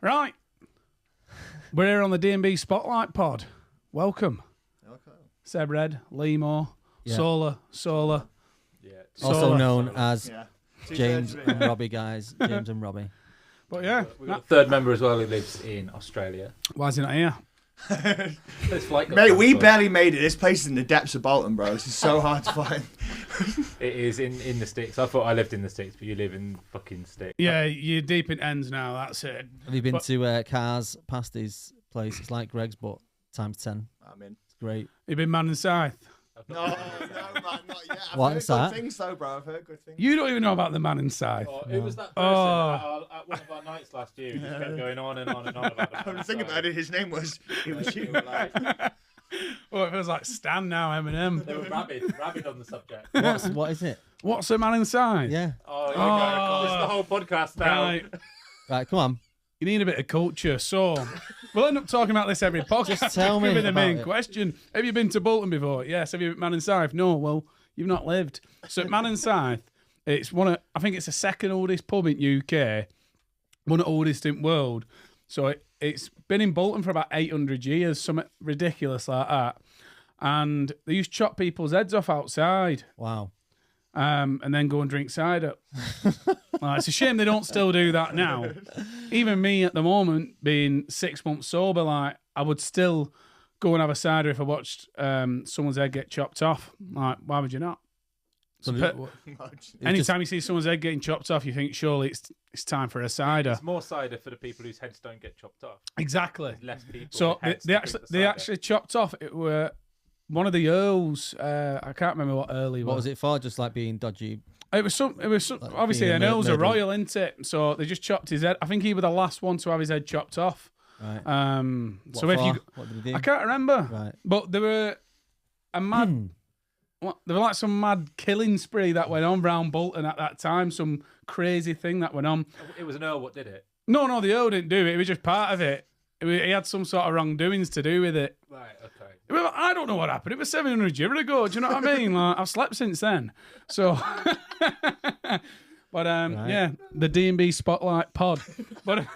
Right. We're here on the D&B Spotlight Pod. Welcome. Seb Red, Lee Moore, Sola. Yeah. Also known as James and Robbie, guys. James and Robbie. But yeah. We've got a third member as well who lives in Australia. Why is he not here? Mate, we barely made it. This place is in the depths of Bolton, bro. This is so hard to find. It is in the sticks. I thought I lived in the sticks, but you live in fucking sticks. Yeah, you're deep in ends now. That's it. Have you been to Cars past his place? It's like Greg's, but times 10. I'm in. It's great. You've been man and scythe. No, man, not yet. What I've is heard that? good things, though, bro. I've heard good things. You don't even know about the man and scythe. Oh, who was that person at one of our nights last year who just kept going on and on and on about the The thing about it, his name was. It was you. Oh, it feels like Stan now, Eminem. They were rabid on the subject. What is it? What's a man and scythe? Yeah. Oh, you go. This is the whole podcast now. Right. Come on. You need a bit of culture, so we'll end up talking about this every podcast. Just tell me Give the main about it. question. Have you been to Bolton before? Yes. Have you been Man and Scythe? No. Well, you've not lived. So Man and Scythe, it's I think it's the second oldest pub in UK, one of the oldest in the world. So it's been in Bolton for about 800 years, something ridiculous like that. And they used to chop people's heads off outside. Wow. And then go and drink cider. It's a shame they don't still do that now. Even me at the moment, being 6 months sober, like I would still go and have a cider if I watched someone's head get chopped off. Like, why would you not? Anytime you see someone's head getting chopped off, you think surely it's time for a cider. It's more cider for the people whose heads don't get chopped off. Exactly. There's less people. So with heads they to actually drink the cider. chopped off. It were one of the earls. I can't remember what earl he was. What was it for? Just like being dodgy? It was some. Like Obviously, being an earl's a murdered. royal, isn't it? So they just chopped his head. I think he was the last one to have his head chopped off. Right. So if you, What did he do? I can't remember. Right. But there were a mad. There was like some mad killing spree that went on round Bolton at that time. Some crazy thing that went on. It was an earl. What did it? No, the earl didn't do it. It was just part of it. He had some sort of wrongdoings to do with it. Right. Okay. Well, I don't know what happened. It was 700 years ago. Do you know what I mean? Like, I've slept since then. So, but yeah, the D&B Spotlight Pod. But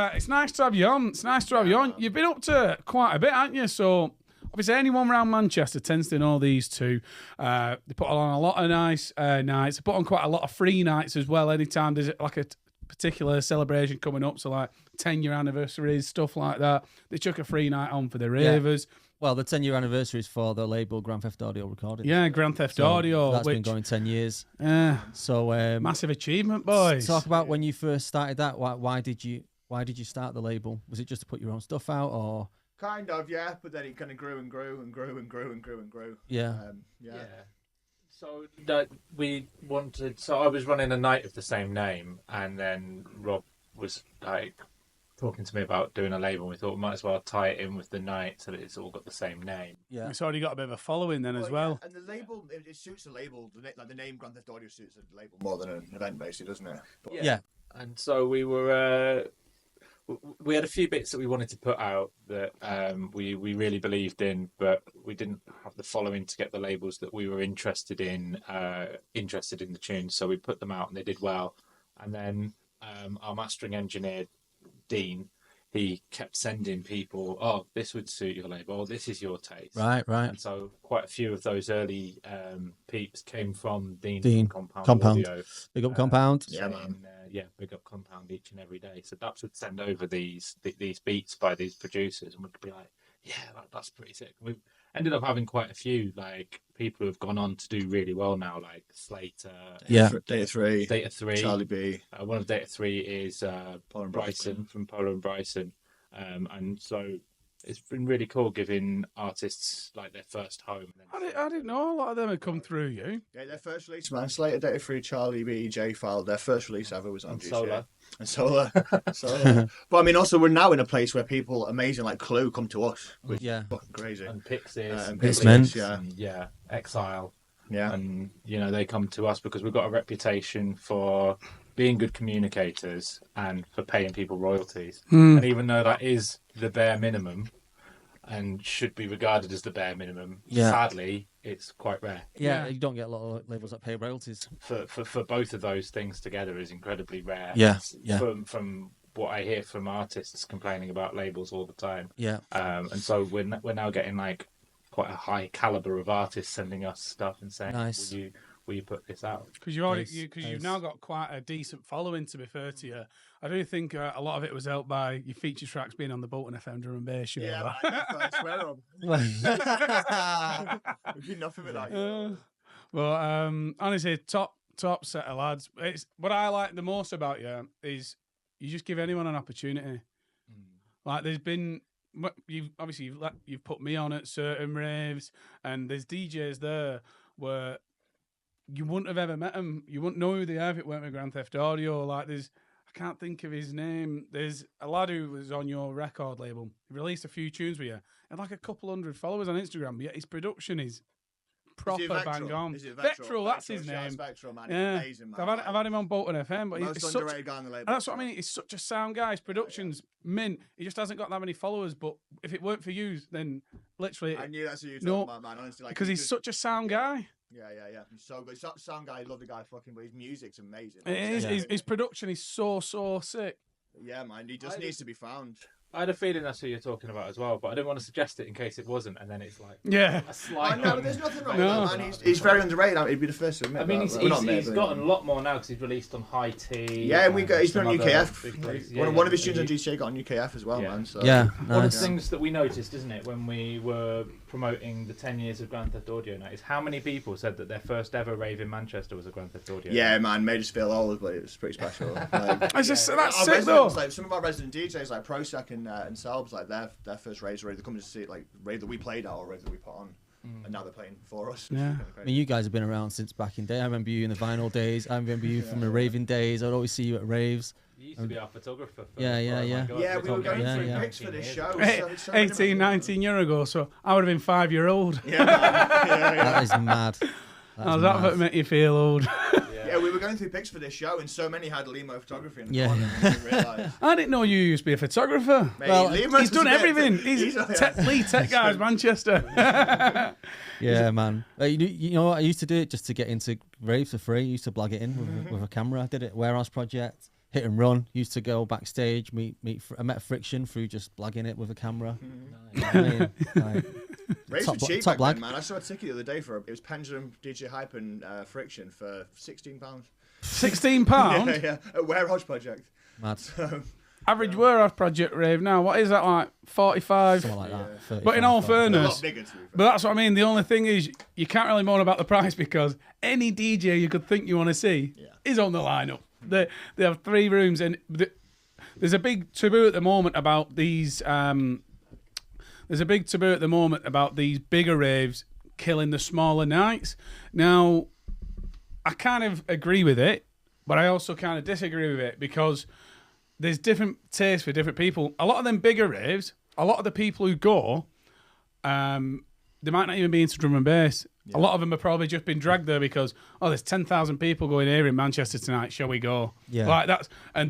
it's nice to have you on. You've been up to quite a bit, haven't you? So obviously, anyone around Manchester tends to know these two. They put on a lot of nice nights. They put on quite a lot of free nights as well. Anytime there's like a particular celebration coming up, so like 10-year anniversaries, stuff like that, they chuck a free night on for the ravers. Well, the 10-year anniversary is for the label Grand Theft Audio recording. Yeah, Grand Theft Audio. That's been going 10 years. Yeah. So Massive achievement, boys. Talk about when you first started that. Why did you start the label? Was it just to put your own stuff out, or? Kind of, yeah. But then it kind of grew and grew and grew and grew and grew and grew. Yeah. Yeah. So we wanted. So I was running a night of the same name, and then Rob was like talking to me about doing a label. We thought we might as well tie it in with the night so that it's all got the same name. Yeah. It's already got a bit of a following then as well. Yeah. And the label, it suits the label. The name Grand Theft Audio suits the label more than an event, basically, doesn't it? But, Yeah. And so we were. We had a few bits that we wanted to put out that we really believed in, but we didn't have the following to get the labels that we were interested in the tunes. So we put them out and they did well. And then our mastering engineer, Dean, he kept sending people, oh, this would suit your label, oh, this is your taste. Right. And so quite a few of those early peeps came from Dean from Compound. Audio. Big up Compound. Yeah, man. Big up Compound each and every day. So Daps would send over these beats by these producers, and we could be like, yeah, that's pretty sick. We ended up having quite a few like people who have gone on to do really well now, like Slater, Data 3, Charlie B. One of Data 3 is Paul and Bryson from Polo and Bryson, and so it's been really cool giving artists like their first home. I didn't know a lot of them had come through you. Yeah, their first release, man. Slater, Data 3, Charlie B, J File. Their first release ever was on And GTA. Sola. And Sola. But I mean, also, we're now in a place where people amazing like Clue come to us, which is fucking crazy. And Pixies, And Pixies, yeah. Exile. Yeah. And they come to us because we've got a reputation for being good communicators and for paying people royalties. And even though that is the bare minimum, and should be regarded as the bare minimum. Yeah. Sadly, it's quite rare. Yeah, you don't get a lot of labels that pay royalties. For both of those things together is incredibly rare. Yeah. From what I hear from artists complaining about labels all the time. Yeah. And so we're now getting like quite a high caliber of artists sending us stuff and saying, Nice. will you put this out? Because you've now got quite a decent following, to be fair to you. I do think a lot of it was helped by your feature tracks being on the Bolton FM drum and bass show. Yeah, I swear on. We've been nothing but that. Well, honestly, top set of lads. It's what I like the most about you is you just give anyone an opportunity. Like there's been, you've put me on at certain raves, and there's DJs there where you wouldn't have ever met them. You wouldn't know who they are if it weren't with Grand Theft Audio. Like I can't think of his name. There's a lad who was on your record label. He released a few tunes with you. And like a couple hundred followers on Instagram. But yet his production is proper bang on. Vectral, that's his name. Vectral, man. Yeah. He's amazing, man. I've had him on Bolton FM, but Most he's underrated guy on the label. that's what I mean. He's such a sound guy. His production's mint. He just hasn't got that many followers. But if it weren't for you, then literally, I knew that's who you're talking about, man. Honestly, because he's such a sound guy. Yeah. He's so good. He's a sound guy. I love the guy fucking, but his music's amazing. It is. His production is so sick. Yeah, man. He just needs to be found. I had a feeling that's who you're talking about as well, but I didn't want to suggest it in case it wasn't, and then it's like a slight. No, but there's nothing wrong with that, man. He's very underrated. He'd be the first to admit. I mean, he's gotten a lot more now because he's released on High Tea. Yeah, he's been on UKF. One of his tunes on GTA got on UKF as well, man. So nice. One of the things that we noticed, isn't it, when we were promoting the 10 years of Grand Theft Audio night, is how many people said that their first ever rave in Manchester was a Grand Theft Audio. Yeah, man, made us feel old, but it was pretty special. That's sick though. Like some of our resident DJs, like Prosec and Selbs, like their first raves were ready to come to see it, like rave that we played at or rave that we put on. And now they're playing for us. Yeah. I mean, you guys have been around since back in day. I remember you in the vinyl days. I remember you from the raving days. I'd always see you at raves. You used to be our photographer. Yeah. Yeah, we were going through pics for this show. 18, 19 years ago, so I would have been 5-year-old. Yeah. That is mad. How's that make you feel old? Yeah, we were going through pics for this show, and so many had Limo photography in the corner. And we realised. I didn't know you used to be a photographer. Mate, well, he's done everything. He's lead tech guys, Manchester. Yeah, man. You know what? I used to do it just to get into raves for free. I used to blog it in with a camera. I did it Warehouse Project, Hit and Run. Used to go backstage, I met Friction through just blagging it with a camera. Nice. You know what I mean? Raves were cheap back then, man. I saw a ticket the other day for it was Pendulum, DJ Hype, and Friction for £16. £16? Yeah. A Warehouse Project. Mad. Average Warehouse Project rave now. What is that like? 45? Something like that. 35, but in all fairness, bigger, but that's what I mean. The only thing is, you can't really moan about the price because any DJ you could think you want to see is on the lineup. They have 3 rooms, and there's a big taboo at the moment about these. There's a big taboo at the moment about these bigger raves killing the smaller nights. Now, I kind of agree with it, but I also kind of disagree with it because there's different tastes for different people. A lot of them bigger raves, a lot of the people who go, they might not even be into drum and bass. Yeah. A lot of them have probably just been dragged there because, there's 10,000 people going here in Manchester tonight. Shall we go? Yeah. Like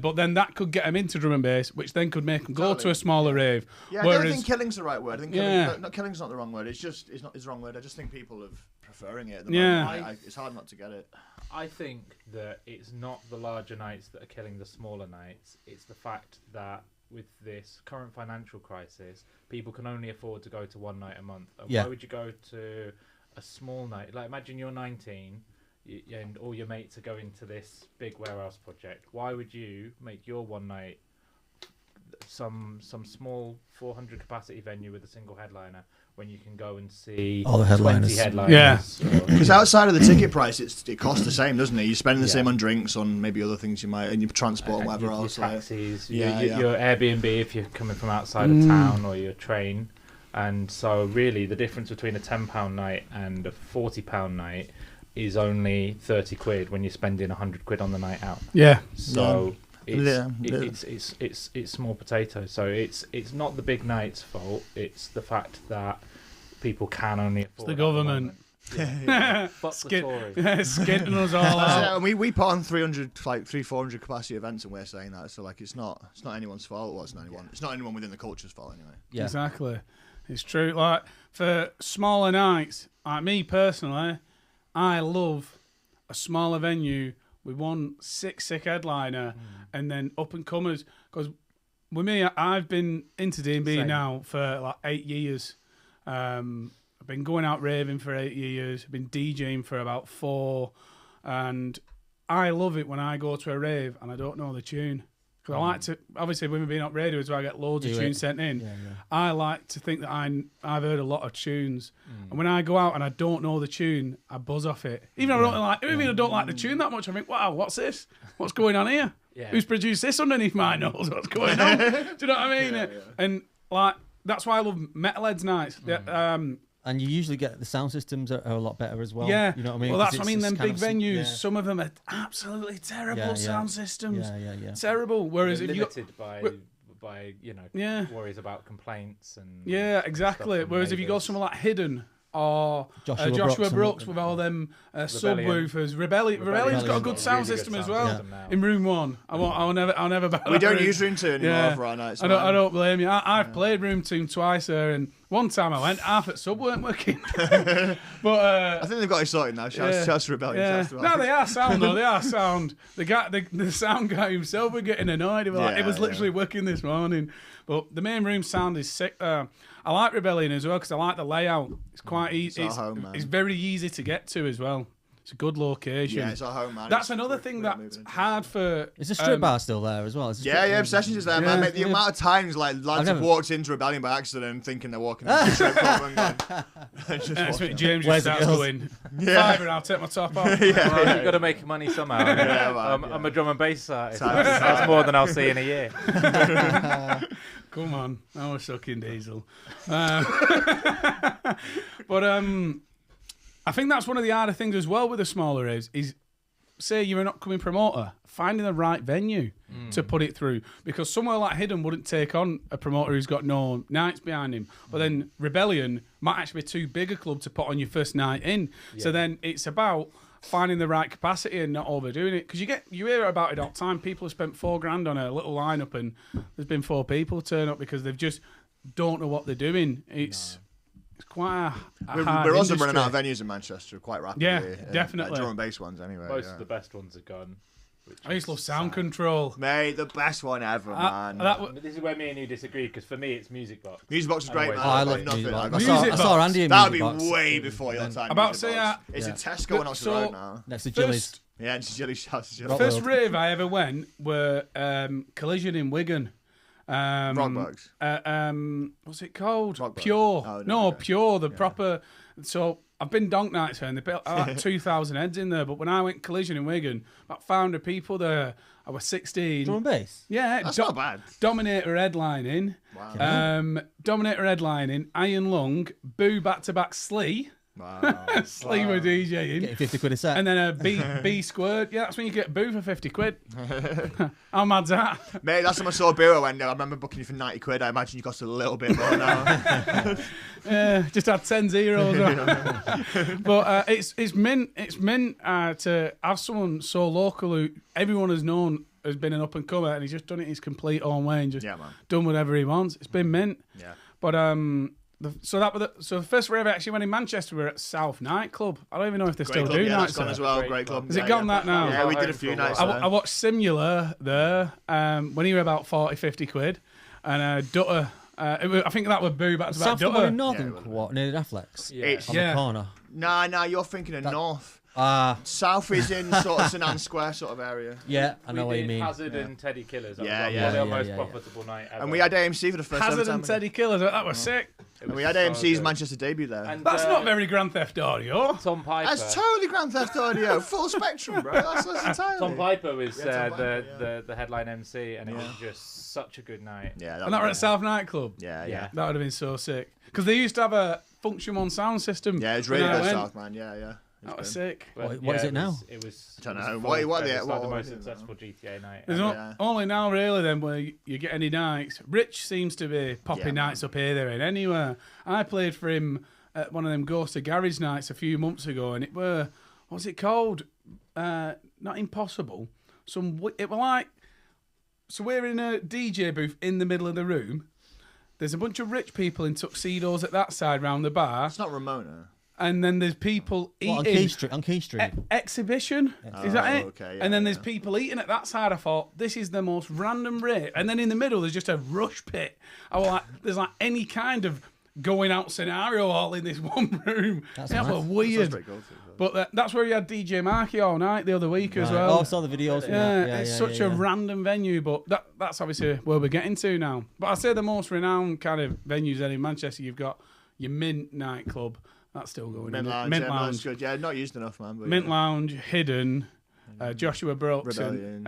but then that could get them into drum and bass, which then could make them go to a smaller rave. Yeah, I don't think killing's the right word. I think killing's not the wrong word. It's the wrong word. I just think people are preferring it at the moment. It's hard not to get it. I think that it's not the larger nights that are killing the smaller nights. It's the fact that with this current financial crisis, people can only afford to go to one night a month. Why would you go to a small night? Like, imagine you're 19 and all your mates are going to this big Warehouse Project. Why would you make your one night some small 400 capacity venue with a single headliner when you can go and see all the headliners? 20 headliners? Yeah. Because outside of the ticket price, it costs the same, doesn't it? You're spending the same on drinks, on maybe other things you might, and your transport and whatever else. Your taxis, your Airbnb if you're coming from outside of town, or your train. And so really the difference between a £10 night and a £40 night is only 30 quid when you're spending 100 quid on the night out. Yeah. So it's small potatoes. So it's not the big night's fault. It's the fact that people can only afford. It's the government. Fuck the Tories. Skinting us all out. And we put on 400 capacity events, and we're saying that. So like, it's not anyone's fault. Well, it's not anyone. It's not anyone within the culture's fault anyway. Yeah. Exactly. It's true. Like for smaller nights, like me personally, I love a smaller venue with one sick headliner and then up and comers. Because with me, I've been into D&B now for like 8 years. I've been going out raving for 8 years. I've been DJing for about 4, and I love it when I go to a rave and I don't know the tune. Because I like to, obviously, when we've been up radio, so I get loads of tunes sent in. Yeah. I like to think that I've heard a lot of tunes, and when I go out and I don't know the tune, I buzz off it. Even if I don't like the tune that much, I think, wow, what's this? What's going on here? Yeah. Who's produced this underneath my nose? What's going on? Do you know what I mean? And like that's why I love Metalheads nights. And you usually get the sound systems are a lot better as well. Yeah, You know what I mean? Well, that's 'Cause what I mean. it's Them kind big of venues, some of them are absolutely terrible sound systems. Yeah. Terrible. Whereas They're if you got, limited by worries about complaints and exactly. stuff from Whereas if you go neighbours. somewhere like Hidden or Joshua Brooks and- with all them Rebellion. subwoofers, Rebellion's got a good got a sound really good system as sound well. system now. In room 1, I'll never back We that don't room. use room 2 anymore for our nights. I don't blame you. I've played room 2 twice there, and one time I went, half at sub weren't working. But I think they've got it sorted now. Shouts to Rebellion. yeah. Shouts to No, they are sound though. They are sound. The sound guy himself were getting annoyed. He was like, it was literally working this morning. But the main room sound is sick. I like Rebellion as well because I like the layout. It's quite easy. It's our home, man. It's very easy to get to as well. It's a good location. Yeah, it's our home, man. That's It's- another we're thing not that's moving into it. hard for. Is the strip bar still there as well? Is the Yeah, strip- Obsessions is there, Yeah. man. Mate, the amount of times like lads have never- walked into Rebellion by accident thinking they're walking into a strip club and gone. Just That's walking. when James Where's just the starts girls? going, Yeah. $5 and I'll take my top off. Well, you've got to make money somehow. Yeah, man, I'm a drum and bass artist. Time to That's more than I'll see in a year. Come on, I was sucking diesel. But I think that's one of the harder things as well with the smaller raves is, say you're an upcoming promoter, finding the right venue to put it through. Because somewhere like Hidden wouldn't take on a promoter who's got no nights behind him. But then Rebellion might actually be too big a club to put on your first night in. Yeah. So then it's about finding the right capacity and not overdoing it. Because you hear about it all the time. People have spent $4,000 on a little lineup and there's been 4 people turn up because they've just don't know what they're doing. It's quite a hard We're also industry. running out of venues in Manchester quite rapidly. Yeah, definitely. Drum and bass ones, anyway. Most yeah. of the best ones are gone. I used to love Sound Control. Mate, the best one ever, man. But this is where me and you disagree because for me it's Music Box. Music Box is great, man. Oh, I love nothing. Music Box. Music I saw Andy in That would Music be Box. way before your time. About Music say, Box. It's a Tesco on Oxford Road now. Next to Jilly's. Yeah, it's Jilly Shouts. First rave I ever went were Collision in Wigan. Rockbugs. What's it called? Rockbugs. Pure. Oh, no, okay. Pure. The proper. So I've been donk nights there, and they put like 2,000 heads in there. But when I went Collision in Wigan, about 500 people there. I was 16. Drum and bass. Yeah, That's not bad. Dominator headlining. Wow. Dominator headlining. Iron Lung. Boo back-to-back Slee. Wow. Slee were DJing. Getting 50 quid a set. And then a B squared. Yeah, that's when you get Boo for 50 quid. How mad's that? Mate, last time I saw Boo, I went, I remember booking you for 90 quid. I imagine you cost a little bit more now. Just had 10 zeros. But it's mint to have someone so local who everyone has known has been an up-and-comer and he's just done it his complete own way and just done whatever he wants. It's been mint. Yeah. But the first rave I actually went in Manchester were at South Nightclub. I don't even know if they still Great club, do yeah, nights that's gone there. as well. Great Great club. club. Has it gone that now? Yeah, we did a few nights I there. watched Simula there when he were about 40, 50 quid. And Dutter, I think that was Boo back to back South one Dutter. in Northern Quart near Affleck's. Yeah. It's- On Yeah. the corner. Nah, you're thinking of North. South is in sort of St Anne's Square sort of area. Yeah, I know We what you did mean. Hazard and Teddy Killers. That Yeah, was yeah. probably our Yeah, most yeah. profitable night ever. And we had AMC for the first Hazard ever and time. Teddy Killers, that was sick. And we had AMC's Manchester debut there. And, That's not very Grand Theft Audio. Tom Piper. That's totally Grand Theft Audio, full spectrum, bro. That's entirely. Tom Piper was Tom Piper, the headline MC, and it was just such a good night. Yeah, And that were at South Nightclub. Yeah. That would have been so sick. Because they used to have a Function One sound system. Yeah, it's when really I good went. South, man. Yeah. That was sick. But, What is it now? It was. I don't it was know. full. What It was what like the is most it now? successful GTA night. There's ever. only now really then where you get any nights. Rich seems to be popping Yeah, nights up here, there and anywhere. I played for him at one of them Ghost of Garage nights a few months ago and it were, what's it called? Not Impossible. It were like, so we're in a DJ booth in the middle of the room There's a bunch of rich people in tuxedos at that side round the bar, It's not Ramona. and then there's people What, eating. on Key Street. Exhibition, is that it? Okay, yeah, and then yeah. there's people eating at that side. I thought this is the most random rave, and then in the middle there's just a rush pit. I was like, there's like any kind of going out scenario all in this one room. That's Yeah, nice. but Sounds weird. pretty cool, too. But that's where you had DJ Marky all night the other week as Right. well. Oh, I saw the videos. from Yeah, that. it's such a random venue, but that's obviously where we're getting to now. But I say the most renowned kind of venues then in Manchester, you've got your Mint nightclub. That's still going. Mint isn't it? Lounge. Mint Yeah, Lounge. that's good. Yeah, not used enough, man. But Mint yeah. Lounge, Hidden, Joshua Broxton, Rebellion.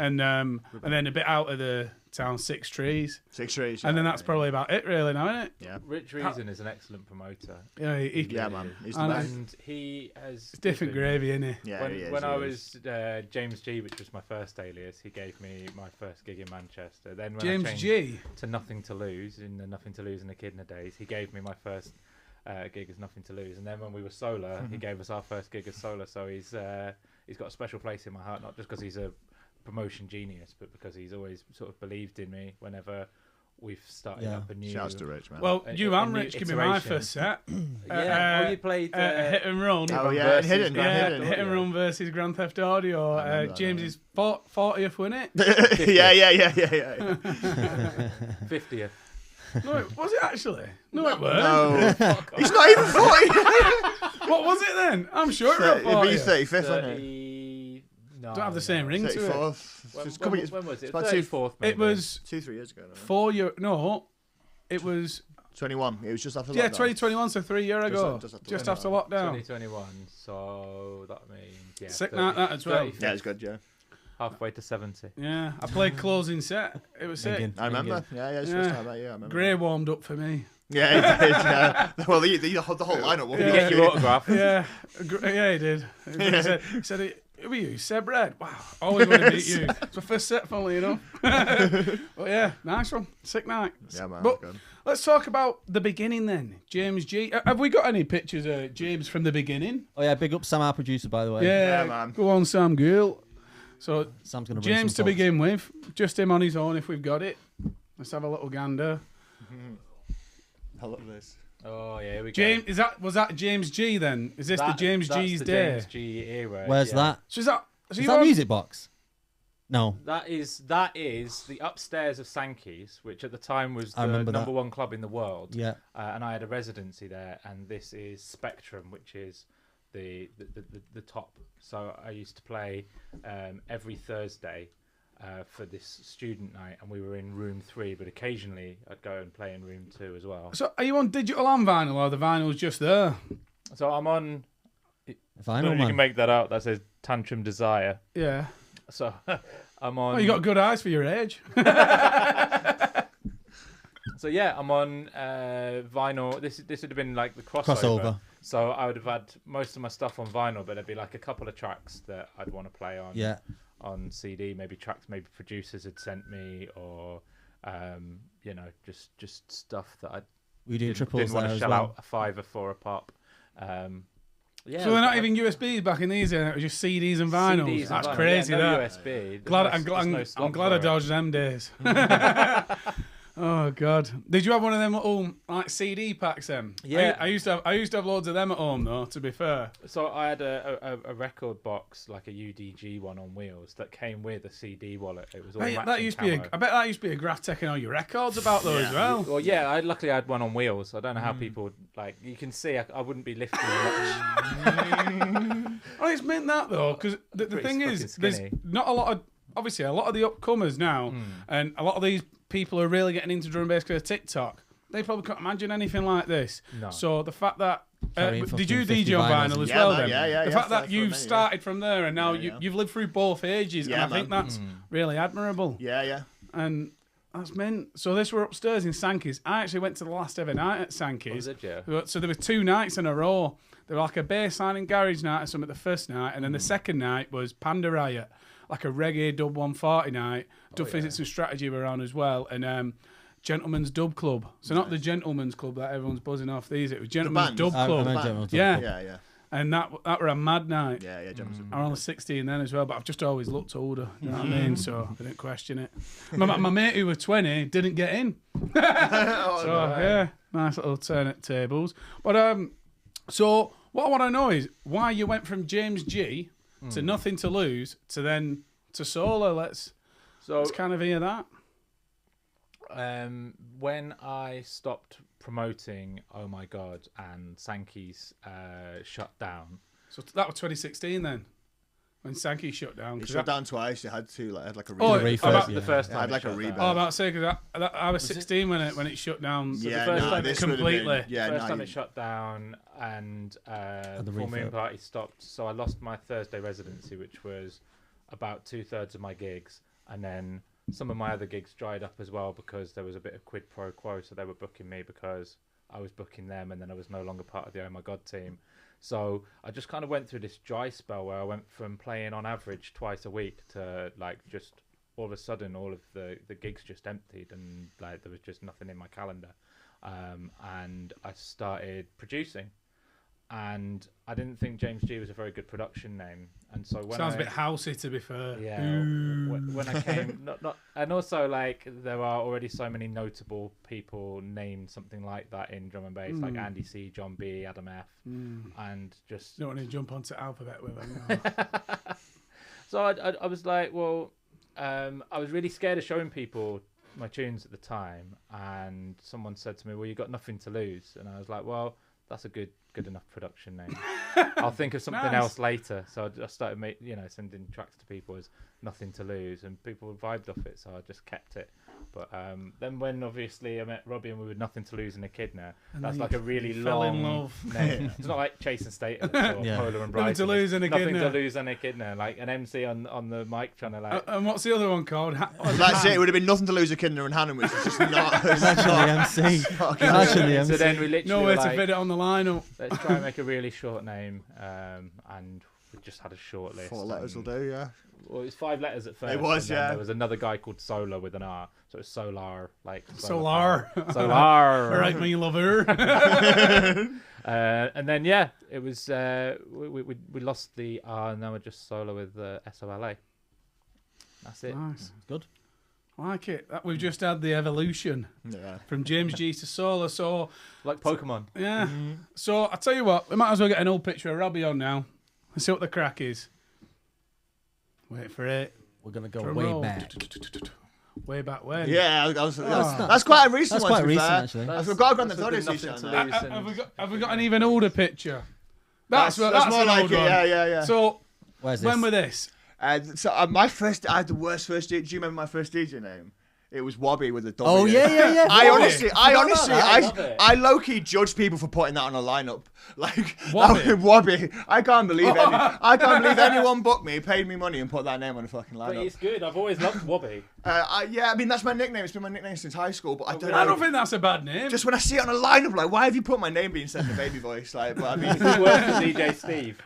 and then a bit out of the town, Six Trees. 6 Trees. And then yeah, that's yeah. probably about it, really, now, isn't it? Yeah. Rich Reason is an excellent promoter. Yeah, Yeah, man. He's the And best. And he has... it's different given- gravy, isn't it? Yeah, when he is, when he I is. was James G, which was my first alias, he gave me my first gig in Manchester. Then when James I changed G. to Nothing to Lose in the Nothing to Lose in the Echidna days, he gave me my first gig as Nothing to Lose. And then when we were Sola, he gave us our first gig as Sola. So he's got a special place in my heart, not just because he's a promotion genius, but because he's always sort of believed in me whenever we've started Yeah. up a new... Shouts to Rich, man. Well, A- you a and new Rich give me my iteration. first set. Yeah, you played... Hit and Run. oh, yeah, versus and Hidden. Grand Yeah, Theft Hit and Audio. Run versus Grand Theft Audio. I remember that, James's 40th, wasn't it? yeah. 50th. No, was it actually? No, it weren't. No. He's not even 40. What was it then? I'm sure it was It'd be 40th. 35th, wouldn't it? No, Don't have the same ring to it. 34th. It's When, it's when was it? about two- 34th, It was 2-3 years ago. No? 4 year. No, it was 21. It was just after yeah, lockdown. 2021, so 3 years ago, just just after after lockdown. 2021, so that means... Yeah, Sick night that as well. 35th, Yeah, it's good, yeah. halfway to 70. Yeah, I played closing set. It was sick. Thinking. I remember. Yeah, it's Yeah. first time, yeah, I remember. Gray warmed up for me. Yeah, he did, yeah. Well, the whole lineup was. Did you get your autograph? Yeah, yeah, he did. He said, who are you? Seb Red. Wow, always want to meet you. It's my first set, funnily enough. But yeah, nice one. Sick night. Yeah, man. But good. let's talk about the beginning then. James G. Have we got any pictures of James from the beginning? Oh yeah, big up Sam, our producer, by the way. Yeah, Yeah, man. Go on, Sam Gill. So Sam's gonna bring James to some thoughts. begin with, just him on his own if we've got it. Let's have a little gander. I love this. Oh, yeah, here we James, go. was that James G then? Is this the James that's G's the day? James G era. Where's yeah. that? So is that? So Is you that on- music box? No. That is the upstairs of Sankey's, which at the time was I the remember number that. one club in the world. Yeah. And I had a residency there, and this is Spectrum, which is the top. So I used to play every Thursday for this student night, and we were in room 3, but occasionally I'd go and play in room 2 as well. So are you on digital and vinyl, or the vinyl's just there? So I'm on. Vinyl, You man. can make that out. That says Tantrum Desire. Yeah. So I'm on. Oh, you got good eyes for your age. So yeah, I'm on vinyl. This would have been like the crossover. So I would have had most of my stuff on vinyl, but there'd be like a couple of tracks that I'd want to play on. Yeah. On CD, maybe tracks maybe producers had sent me, or just stuff that I We do triples didn't want there to as shell well. out a $5 for a pop. Yeah, So they're not even USBs back in these days. It was just CDs and vinyls. CDs and That's vinyl. crazy. Yeah, no that. USB. There's Glad, no- I'm, there's no I'm slot glad I for it. dodged them days. Oh God! Did you have one of them at home, like CD packs? Then Yeah. I used to have loads of them at home though. To be fair, So I had a record box, like a UDG one on wheels, that came with a CD wallet. It was all Hey, matching that used to be. camo. I bet that used to be a graph taking all your records about those as well. Well, yeah, luckily I had one on wheels. I don't know how people, like, you can see I wouldn't be lifting much. Oh, it's meant that though, because the Pretty thing fucking is, there's skinny. not a lot of. Obviously, a lot of the upcomers now, and a lot of these people are really getting into drum and bass because of TikTok. They probably can't imagine anything like this. No. So the fact that Carrying did you fucking 50 DJ on vinyls. vinyl as Yeah, well? man, Then yeah, the yeah, fact for that you've many, yeah. started from there and now Yeah. you've lived through both ages, Yeah, and I think man. that's really admirable. Yeah. And that's meant. So this were upstairs in Sankey's. I actually went to the last ever night at Sankey's. Oh, did you? So there were 2 nights in a row. There were like a baseline and garage night or something the first night, and then the second night was Panda Riot, like a reggae dub 140 night. Dub Physics and Strategy were on as well, and Gentleman's Dub Club. So not the Gentleman's Club that everyone's buzzing off these. It was Gentleman's band? Dub I Club. remember band. Gentleman's Yeah. Dub Club. Yeah. And that were a mad night. Yeah, James. I was only 16 then as well, but I've just always looked older. You know what I mean? So I didn't question it. My mate who was 20 didn't get in. Yeah, nice little turn at tables. But so what I want to know is why you went from James G to Nothing to Lose to then to Sola. Let's kind of hear that. When I stopped promoting Oh My God and Sankey's shut down. So that was 2016 then, when Sankey shut down. It shut down twice. It had to had like a The first time had like a it shut rebuild. down. Oh, about to say because I was 16 when it shut down. So the first time this completely. would have been, First time it shut down and Full Moon Party stopped, so I lost my Thursday residency, which was about 2/3 of my gigs, and then some of my other gigs dried up as well because there was a bit of quid pro quo. So they were booking me because I was booking them, and then I was no longer part of the Oh My God team. So I just kind of went through this dry spell where I went from playing on average twice a week to like just all of a sudden all of the gigs just emptied and like there was just nothing in my calendar. And I started producing. And I didn't think James G was a very good production name, and so when Sounds a bit housey, to be fair. Yeah, when I came, and also like there are already so many notable people named something like that in drum and bass, like Andy C, John B, Adam F, and just don't want to jump onto alphabet with them. No. So I was like, well, I was really scared of showing people my tunes at the time, and someone said to me, "Well, you got Nothing to Lose," and I was like, "Well, that's a good enough production name. I'll think of something else later." So I started sending tracks to people as Nothing to Lose, and people vibed off it, so I just kept it. But then when obviously I met Robbie and we were Nothing to Lose and Echidna, that's like a really long name. It's not like Chase and Status or Polar and Brighton. Nothing to Lose and Echidna. Nothing to Lose and Echidna, like an MC on the mic trying to like. And what's the other one called? That's it. It would have been Nothing to Lose, Echidna and Hannah, which is just not. Imagine the MC. Imagine the MC. So then we literally Nowhere were to like, fit it on the lineup. let's try and make a really short name, and we just had a short list. 4 letters will do, yeah. Well, it was 5 letters at first. It was, and then yeah. There was another guy called Sola with an R, so it was Solar, like Solar. Solar. All right, my lover. And then it was we lost the R, and now we're just Solar with SOLA. That's it. Nice, Good. I like it. We've just had the evolution from James G to Sola. So Like Pokemon. yeah. So I tell you what, we might as well get an old picture of Robbie on now. Let's see what the crack is. Wait for it. We're gonna go Drum way roll. back. Way back when? Yeah, that's quite a recent That's one. quite to be recent, fair. actually. I've got to go on the That's with photos the each Nothing to time. Lose. Have we got an even older picture? That's more an like old it. one. Yeah. So Where's when this? were this? I had the worst first DJ. Do you remember my first DJ name? It was Wobbie with a W. Oh yeah. I Wobbie. honestly, I love it. I low-key judge people for putting that on a lineup. Like Wobbie? Wobbie. I can't believe anyone booked me, paid me money, and put that name on a fucking But lineup. it's good. I've always loved Wobbie. I mean that's my nickname. It's been my nickname since high school. But I don't I know. don't think that's a bad name. Just when I see it on a lineup, like, why have you put my name being said in a baby voice? Like, but I mean, It's worse for DJ Steve.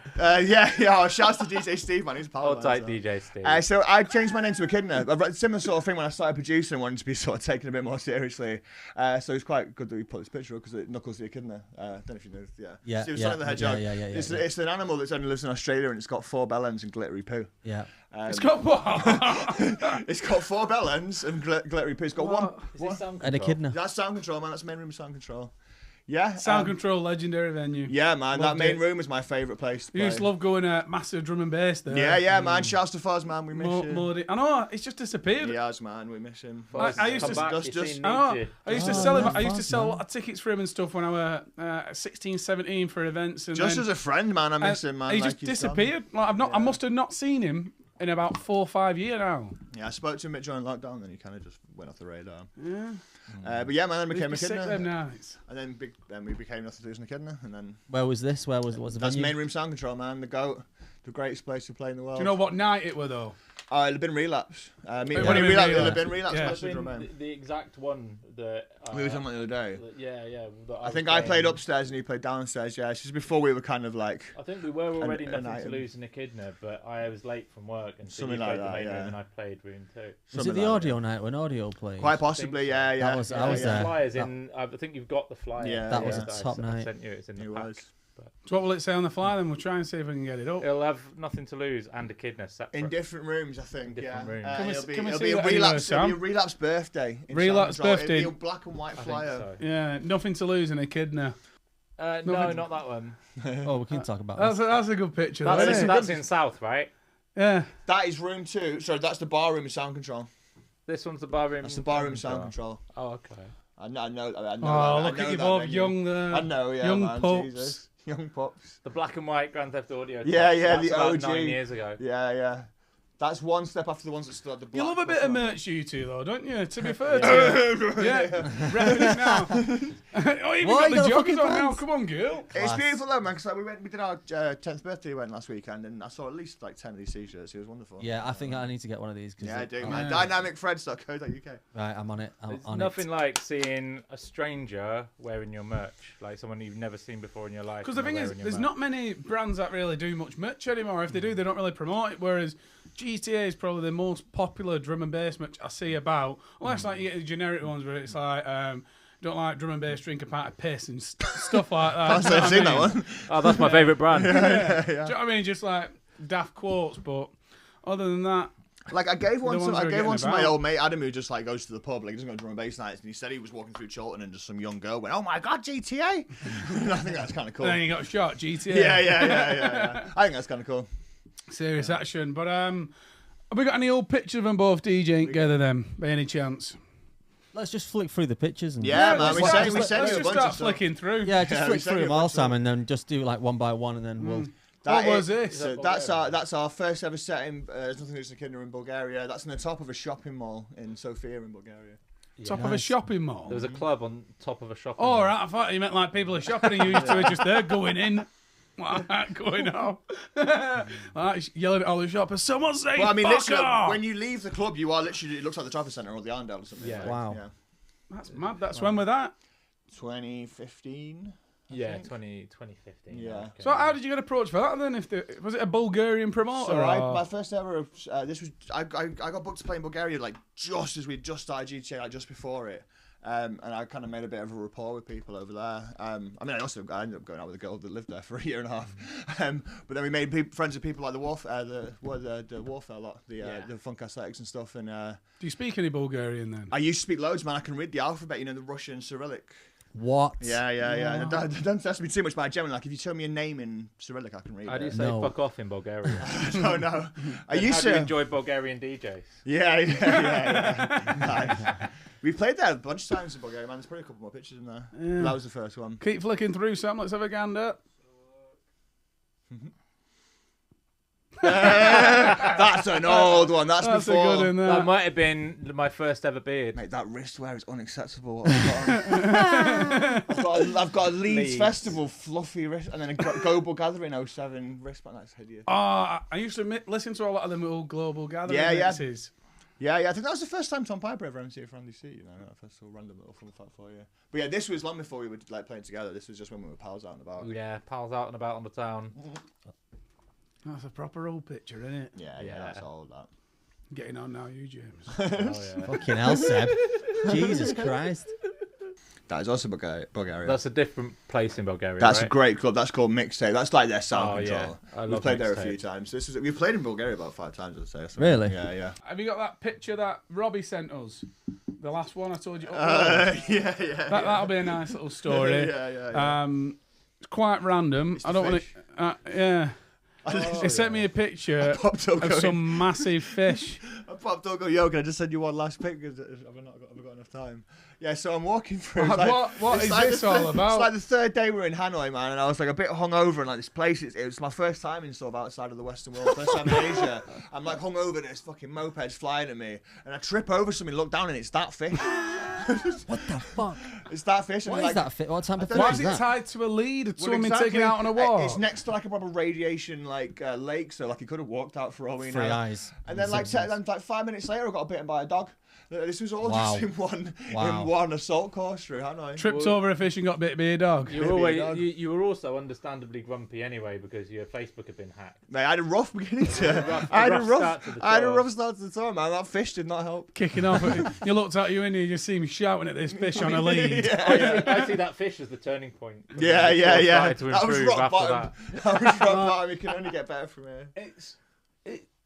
Shouts to DJ Steve, man. He's a power Hold man, tight, so. DJ Steve. So I changed my name to Echidna. I've read similar sort of thing when I started producing, wanting to be sort of taken a bit more seriously. So it's quite good that we put this picture up because it knuckles the Echidna. I don't know if you know. Yeah, Steve Sonic the Hedgehog. yeah. It's an animal that's only lives in Australia and it's got 4 bell ends and glittery poo. Yeah. It's got what? It's got 4 bell ends and glittery poo. It's got one. Is it sound And control? Echidna. That's sound control, man. That's the main room of sound control. Yeah. Sound Control, legendary venue. Yeah, man. Loved that main it. room is my favourite place to play. You used to love going massive drum and bass there. Yeah, man. Shouts to Foz, man. We miss you. Modi. I know, it's just disappeared. He has, man. We miss him. I used Come to- back, just- your just- team I know. needs you. I used to Oh, sell him. yeah, I used to fun, sell a man. lot of tickets for him and stuff when I was 16, 17 for events. And Just then, as a friend, man. I miss him, man. He like just he's disappeared. Like I must have not seen him in about 4 or 5 years now. gone. Yeah, I spoke to him during lockdown, then he kind of just went off the radar. Yeah. But yeah, man, then We'd became be sick Echidna. them nights. And then we became Nothing to Lose and Echidna. And then Where was this? What's the that's venue? main room sound control, man. The GOAT. The greatest place to play in the world. Do you know what night it were though? Oh, it'd have been Relapse. When When you he mean relapsed, it'd Relapse? have been Relapse. Yeah. Massive drum man. The exact one that We were talking about the other day. yeah. That I think was I played playing. upstairs and he played downstairs. Yeah, it's just before we were kind of like. I think we were already an Nothing to item. Lose in Echidna, but I was late from work and so Something you played like the main that, room yeah. and I played room 2. Was it something the like that, audio night when audio played? Quite possibly, so. yeah. I was there. Flyers in. I think you've got the flyer. Yeah, That was yeah. a top I night. sent you. It's in the It pack. was. But So what will it say on the flyer then? We'll try and see if we can get it up. it'll have nothing to lose and echidna separate. In different rooms, I think. Different rooms. Can we- It'll see be a that anywhere, relapse. It'll be a Sam? relapse birthday. in Relapse Sound Control. birthday. It'll be a black and white I think flyer. so. Yeah, nothing to lose in echidna. No, Nothing- not that one. Oh, we can talk about That's this. that's a good picture. Though, That's, isn't it? that's in South, right? Yeah. That is room 2. Sorry, that's the bar room in Sound Control. This one's the bar room. That's the bar room in Sound Control. Oh, okay. I know. Oh, look at you both young there. I know, yeah, young man. pups. Jesus. Young pups. The black and white Grand Theft Audio. Yeah, tape. yeah, That's the about OG. 9 years ago. Yeah. That's one step after the ones that still had the black. You love a bit puff of on. merch, you two, though, don't you? To be fair to you. Yeah, repping it now. Oh, you've Why got the you got joggers fucking on now. pants? Come on, girl. It's Class. beautiful though, man. Because like, we did our 10th birthday event last weekend, and I saw at least like 10 of these t-shirts. It was wonderful. Yeah, I think I need to get one of these. Yeah, I do, oh, man. Yeah. Dynamicfreds.co.uk. Right, I'm on it. I'm There's on nothing it. like seeing a stranger wearing your merch, like someone you've never seen before in your life. Because the thing is, there's not many brands that really do much merch anymore. If they do, they don't really promote it. Whereas GTA is probably the most popular drum and bass merch I see about. Unless like you get the generic ones where it's like, don't like drum and bass, drink a pint of piss and stuff like that. I've Do you know never what seen I that mean? one. Oh, that's my favourite brand. Yeah. Do you know what I mean? Just like daft quotes, but other than that, Like I gave one The to ones we're my getting old mate Adam, who just like goes to the pub, like he doesn't go to drum and bass nights, and he said he was walking through Chorlton and just some young girl went, "Oh my god, GTA!" And I think that's kind of cool. then you got shot. GTA. Yeah. I think that's kind of cool. Serious action. But have we got any old pictures of them both DJing together then, by any chance? Let's just flick through the pictures and Yeah, man, let's we start- sent let's you a just bunch start of stuff. flicking through. yeah, just Yeah, we flick sent through you a them all, bunch of Sam, and then just do like one by one, and then we'll. What was this? So that's our first ever set in. There's nothing to Echidna in Bulgaria. That's on the top of a shopping mall in Sofia in Bulgaria. Top of a shopping mall. There was a club on top of a shopping Oh, mall. right. I thought you meant like people are shopping and you two are just there going in. What that going on? Like yelling at all the shoppers. Someone say, Well, I mean, fuck literally, off! when you leave the club, you are literally. It looks like the Trafford Centre or the Arndale or something. Yeah. Like, Wow. Yeah. That's mad. That's when we're that. 2015. Yeah, 2015. Yeah. Okay. So how did you get approached for that then? Was it a Bulgarian promoter? So or? my first ever. I got booked to play in Bulgaria like just as we just started GTA, like just before it. And I kind of made a bit of a rapport with people over there. I mean, I ended up going out with a girl that lived there for a year and a half. But then we made friends with people like the Warfare lot, the Funk Aesthetics and stuff. And Do you speak any Bulgarian then? I used to speak loads, man. I can read the alphabet, the Russian Cyrillic. What? Yeah. Don't test me too much, but I generally, like, if you tell me a name in Cyrillic, I can read How do you it. say No. fuck off in Bulgarian? No. I And used how do you to. enjoy Bulgarian DJs? Yeah. Nice. We played there a bunch of times in Bulgaria, man. There's probably a couple more pictures in there. Yeah. That was the first one. Keep flicking through, Sam. Let's have a gander. That's an old one. That's That's a before. good in there. That might have been my first ever beard. Mate, that wrist wear is unacceptable. I've got a Leeds Leeds. Festival fluffy wrist, and then a Global Gathering 07 wristband. That's hideous. Oh, I used to listen to a lot of them old global gathering Yeah. mixes. Yeah. I think that was the first time Tom Piper ever MC'd for Andy C. That festival, random little fun fact for you. But yeah, this was long before we were like playing together. This was just when we were pals out and about. Yeah, pals out and about on the town. That's a proper old picture, isn't it? Yeah, Yeah. that's all that. Getting on now, you, James. Oh, yeah. Fucking hell, Seb. Jesus Christ. That is also Bulgaria. That's a different place in Bulgaria. That's right? a great club. That's called Mixtape. That's like their sound Oh, yeah. control. I We've love played there a Mixtape. few times. We've played in Bulgaria about 5 times, I'd say. So, Really? Yeah. Have you got that picture that Robbie sent us? The last one I told you. Yeah. That'll be a nice little story. Yeah. It's quite random. It's I the don't want fish. to. Yeah. He sent me a picture popped up of going- some massive fish. I popped up, go, yo, can I just send you one last pic? Because have I got enough time? Yeah, so I'm walking through. It's What it's is like this the all about? It's like the third day we're in Hanoi, man, and I was like a bit hungover, and like this place, it was my first time in sort of outside of the Western world, first time in Asia. I'm like hungover, and there's fucking mopeds flying at me, and I trip over something, look down, and it's that fish. What the fuck? It's that fish. And What I'm is like, that fit? What type of don't fish know. Why is is it that? tied to a lead? It's someone been exactly. taken out on a walk. It's next to like a proper radiation like lake, so like he could have walked out for all we know. Three eyes. And then like 5 minutes later, I got bitten by a dog. This was all Wow. just in Wow. one assault course through Hanoi. Tripped over a fish and got bit by a dog. You were always, you were also understandably grumpy anyway because your Facebook had been hacked. Mate, I had a rough beginning to. I had a rough start to the tour, man. That fish did not help. Kicking off. You looked at you and you just see me shouting at this fish on a lead. I see that fish as the turning point. Yeah. Started to That was improve rock after bottom. That was rock bottom. It can only get better from here.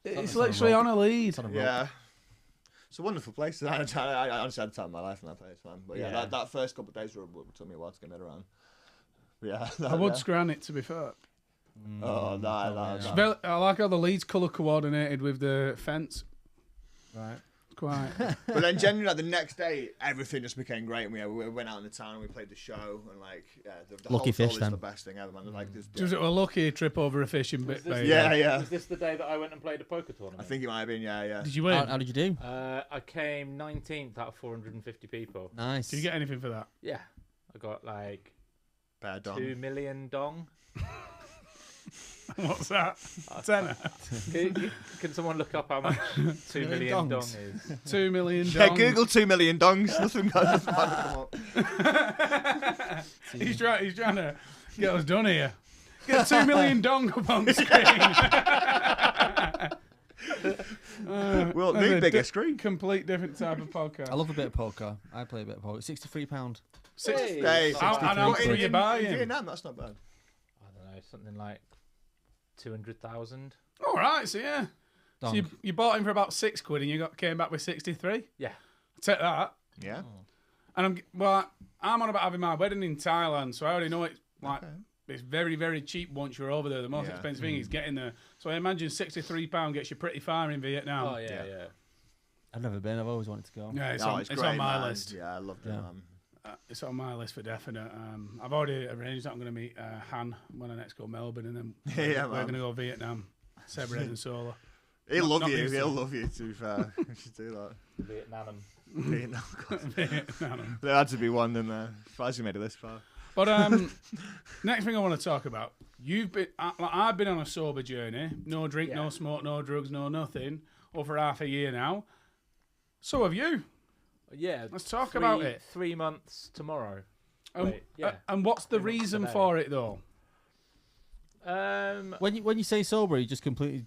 It's literally on a lead. Yeah. It's a wonderful place. I honestly had the time of my life in that place, man. But yeah, that first couple of days took me a while to get my head around. Yeah. I would scran it, to be fair. I like how the lead's colour coordinated with the fence. Right. Quite. But then generally, like, the next day, everything just became great. And we went out in the town and we played the show. And like, the Lucky whole fish, tour is then. the best thing ever, man. Like, Was it a lucky trip over a fishing bit? Yeah. Was this the day that I went and played a poker tournament? I think it might have been, yeah. Did you win? How did you do? I came 19th out of 450 people. Nice. Did you get anything for that? Yeah. I got like Bad dong. 2 million dong. What's that? Tenner. Can someone look up how much 2 million dong is? 2 million Yeah, dong. Google 2 million dongs. Nothing bad to come up. He's trying to get us done here. Get 2 million dong up on screen. Well, That's new a bigger screen. Complete different type of podcast. I love a bit of poker. I play a bit of poker. £63. Hey, How much were you in buying? Vietnam, that's not bad. I don't know, something like 200,000. All right, so yeah. Dong. So you bought him for about £6 and you came back with 63. Yeah. Take that. Yeah. And I'm on about having my wedding in Thailand, so I already know it's like it's very, very cheap once you're over there. The most expensive thing is getting there. So I imagine £63 gets you pretty far in Vietnam. Oh yeah. I've never been. I've always wanted to go. Yeah, it's Great, on my man. list. Yeah, I loved it, man. It's on my list for definite. I've already arranged that I'm going to meet Han when I next go to Melbourne, and then we're going to go Vietnam. Seb, Red and Sola. He'll love not you. recent. He'll love you, to be fair. We should do that. Vietnam. Vietnam. Vietnam. There had to be one, didn't there? Surprised you made it this far. But next thing I want to talk about, I've been on a sober journey. No drink, no smoke, no drugs, no nothing. Over half a year now. So have you. Yeah. Let's talk about it. 3 months tomorrow. And, yeah. And what's the 3 months reason today. for it though? When you say sober, you just completely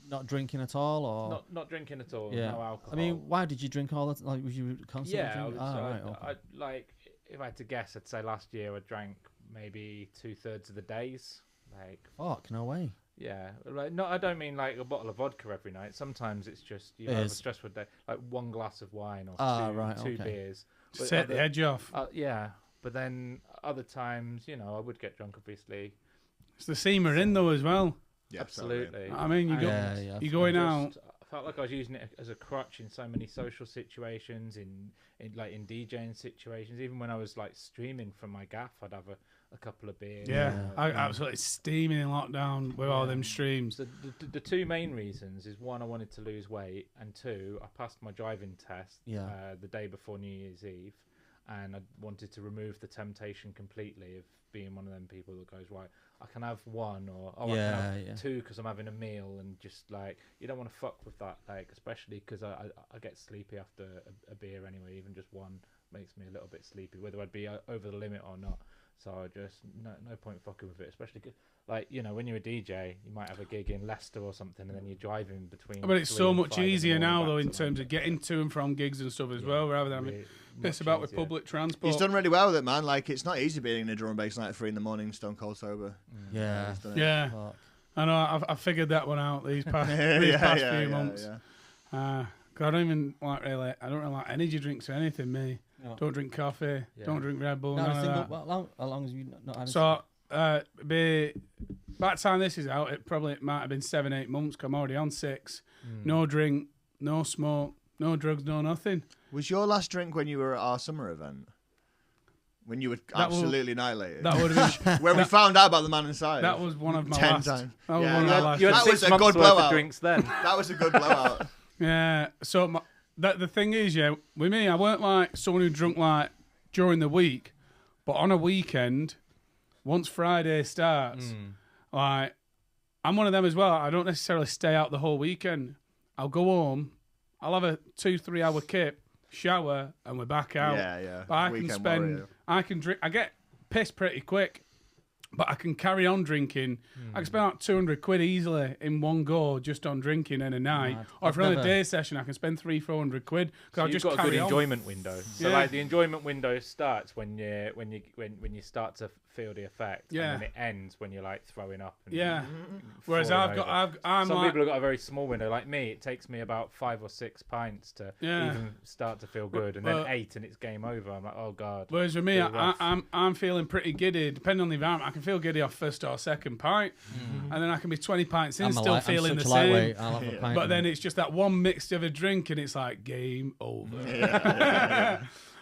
not drinking at all, or not drinking at all. yeah. No alcohol. I mean, why did you drink all that? Like, was you constantly yeah. drinking? I like if I had to guess, I'd say last year I drank maybe 2/3 of the days. Like, Fuck, no way. yeah, like no, I don't mean like a bottle of vodka every night. Sometimes it's just you have a stressful day, like 1 glass of wine or two beers. But Set the edge off. Yeah, but then other times, I would get drunk, obviously. It's the seamer in though as well. Yeah, Absolutely. I mean, you're going out. I felt like I was using it as a crutch in so many social situations, in DJing situations. Even when I was like streaming from my gaff, I'd have a couple of beers. Yeah, I absolutely steaming in lockdown with all them streams. So the two main reasons is, one, I wanted to lose weight, and two, I passed my driving test the day before New Year's Eve, and I wanted to remove the temptation completely of being one of them people that goes, right, I can have one, or I can have two because I'm having a meal, and just like, you don't want to fuck with that, like, especially because I get sleepy after a beer anyway. Even just one makes me a little bit sleepy, whether I'd be over the limit or not. So I just no point fucking with it, especially like, when you're a DJ, you might have a gig in Leicester or something, and then you're driving between. But it's so much easier now though in terms of getting to and from gigs and stuff as well, rather than having piss about with public transport. He's done really well with it, man. Like, it's not easy being in a drum and bass night at 3 a.m, stone cold sober. Yeah. Yeah. Fuck. I know. I figured that one out these past few months. I don't even like really. I don't really like energy drinks or anything. Me, don't drink coffee. Don't drink Red Bull. Not None a of single. that. How long have you not had? So, by the time this is out, it probably might have been 7-8 months. 'Cause I'm already on 6. No drink, no smoke, no drugs, no nothing. Was your last drink when you were at our summer event? When you were absolutely annihilated? That would have been where we found out about the man inside. that was one of my 10 last. times. That was Yeah, one of my last. You had That 6 was a months good worth blowout. of drinks then. That was a good blowout. Yeah. So the thing is, with me, I weren't like someone who drunk like during the week, but on a weekend, once Friday starts, like I'm one of them as well. I don't necessarily stay out the whole weekend. I'll go home. I'll have a 2-3 hour kip, shower, and we're back out. Yeah. But Weekend warrior. I can drink. I get pissed pretty quick, but I can carry on drinking. I can spend like 200 quid easily in one go just on drinking in a night. Or if we're on a day session, I can spend 300-400 quid because I'll just you've got a carry good on. enjoyment window. So Yeah. like the enjoyment window starts when you start to feel the effect, Yeah. and then it ends when you're like throwing up. And Yeah. Whereas falling over. I'm Some like, people have got a very small window. Like me, it takes me about 5 or 6 pints to Yeah. even start to feel good, and then 8 and it's game over. I'm like, oh god. whereas with me, Pretty rough. I'm feeling pretty giddy. Depending on the environment, I can feel giddy off first or second pint, and then I can be 20 pints in, still feeling the such a same. lightweight. I'll have a pint But and- then it's just that one mixed of a drink, and it's like game over.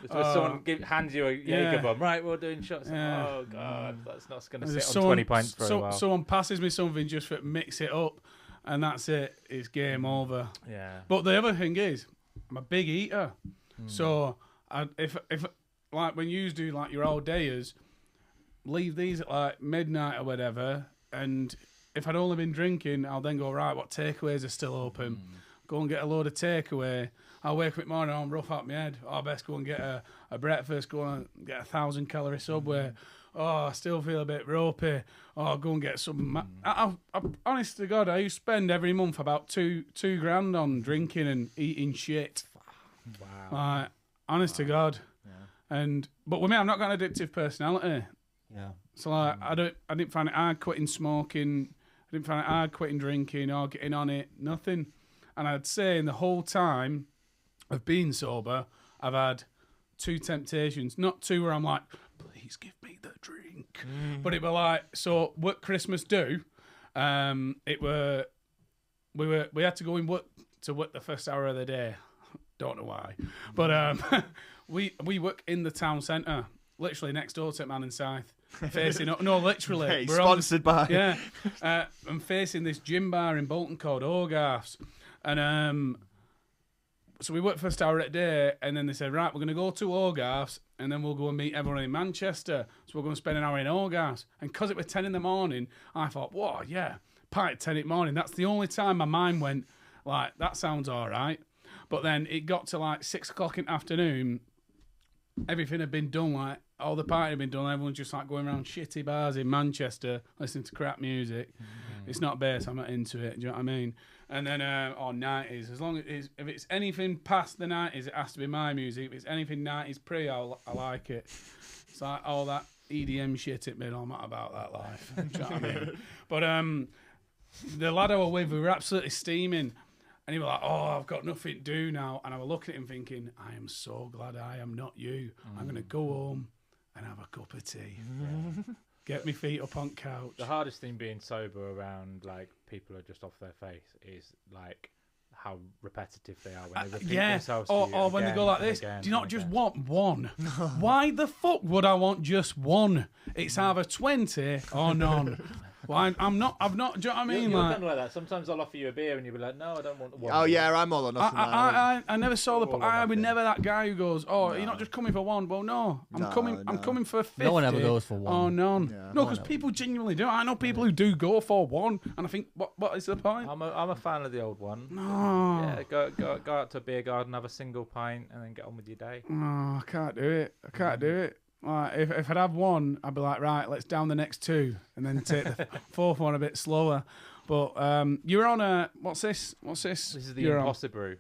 It's when someone hands you a Jaeger Yeah. bomb. Right, we're doing shots. Yeah. Oh god, that's not going to There's sit on 20 pints for a while. Someone passes me something just for mix it up, and that's it. It's game over. Yeah. But the other thing is, I'm a big eater, so if like when you do like your old days, leave these at like midnight or whatever, and if I'd only been drinking, I'll then go right. What takeaways are still open? Go and get a load of takeaway. I'll wake up in the morning, I'm rough out my head. Oh, I best go and get a breakfast. Go and get 1,000 calorie Subway. Oh, I still feel a bit ropey. Oh, I'll go and get some. I honest to God, I used to spend every month about two grand on drinking and eating shit. Wow. Honest to God. But with me, I'm not got an addictive personality. Yeah. So like, I didn't find it hard quitting smoking. I didn't find it hard quitting drinking or getting on it. Nothing. And I'd say in the whole time of being sober, I've had 2 temptations. Not 2 where I'm like, please give me the drink. But it were like, so what Christmas do? We had to go in work the first hour of the day. Don't know why, but we work in the town centre, literally next door to Man and Scythe, facing up. No, literally, Hey, we're on sponsored by. yeah, I'm facing this gym bar in Bolton called Orgaff's, and so we worked first hour at day, and then they said, right, we're going to go to Orgaff's, and then we'll go and meet everyone in Manchester. So we're going to spend an hour in Orgaff's, and because it was 10 in the morning, I thought, whoa, yeah, pint at 10 in the morning. That's the only time my mind went like, that sounds all right. But then it got to like 6 o'clock in the afternoon. Everything had been done, like all the party had been done. Everyone's just like going around shitty bars in Manchester, listening to crap music. It's not bass, I'm not into it. Do you know what I mean? And then or 90s, as long as if it's anything past the 90s, it has to be my music. If it's anything 90s pre, I like it. It's like all that EDM shit at me. I'm not about that life. Do you know what I mean? But the lad I was with, we were absolutely steaming. And he was like, oh, I've got nothing to do now. And I was looking at him thinking, I am so glad I am not you. I'm going to go home and have a cup of tea. Get my feet up on couch. The hardest thing being sober around like people are just off their face is like how repetitive they are when they repeat themselves. To you or when they again go like and this. again Do you not and just again. want one? Why the fuck would I want just one? It's either 20 or none. Well, I'm not. Do you know what I mean? You're Like, kind of like that. Sometimes I'll offer you a beer and you'll be like, no, I don't want one. Oh yeah, I'm all or nothing. I never saw the. All or I was nothing. never that guy who goes, "Oh, you're not just coming for one." Well, no, I'm No. coming for 50. No one ever goes for one. Oh, none. Yeah. No, because people genuinely do. I know people who do go for one, and I think, what is the point? I'm a fan of the old one. No, Yeah, go out to a beer garden, have a single pint, and then get on with your day. no, I can't do it. I can't do it. Like, if I'd have one, I'd be like, right, let's down the next 2, and then take the 4th one a bit slower. But you're on a what's this? This is the You're on- Impossible Brew.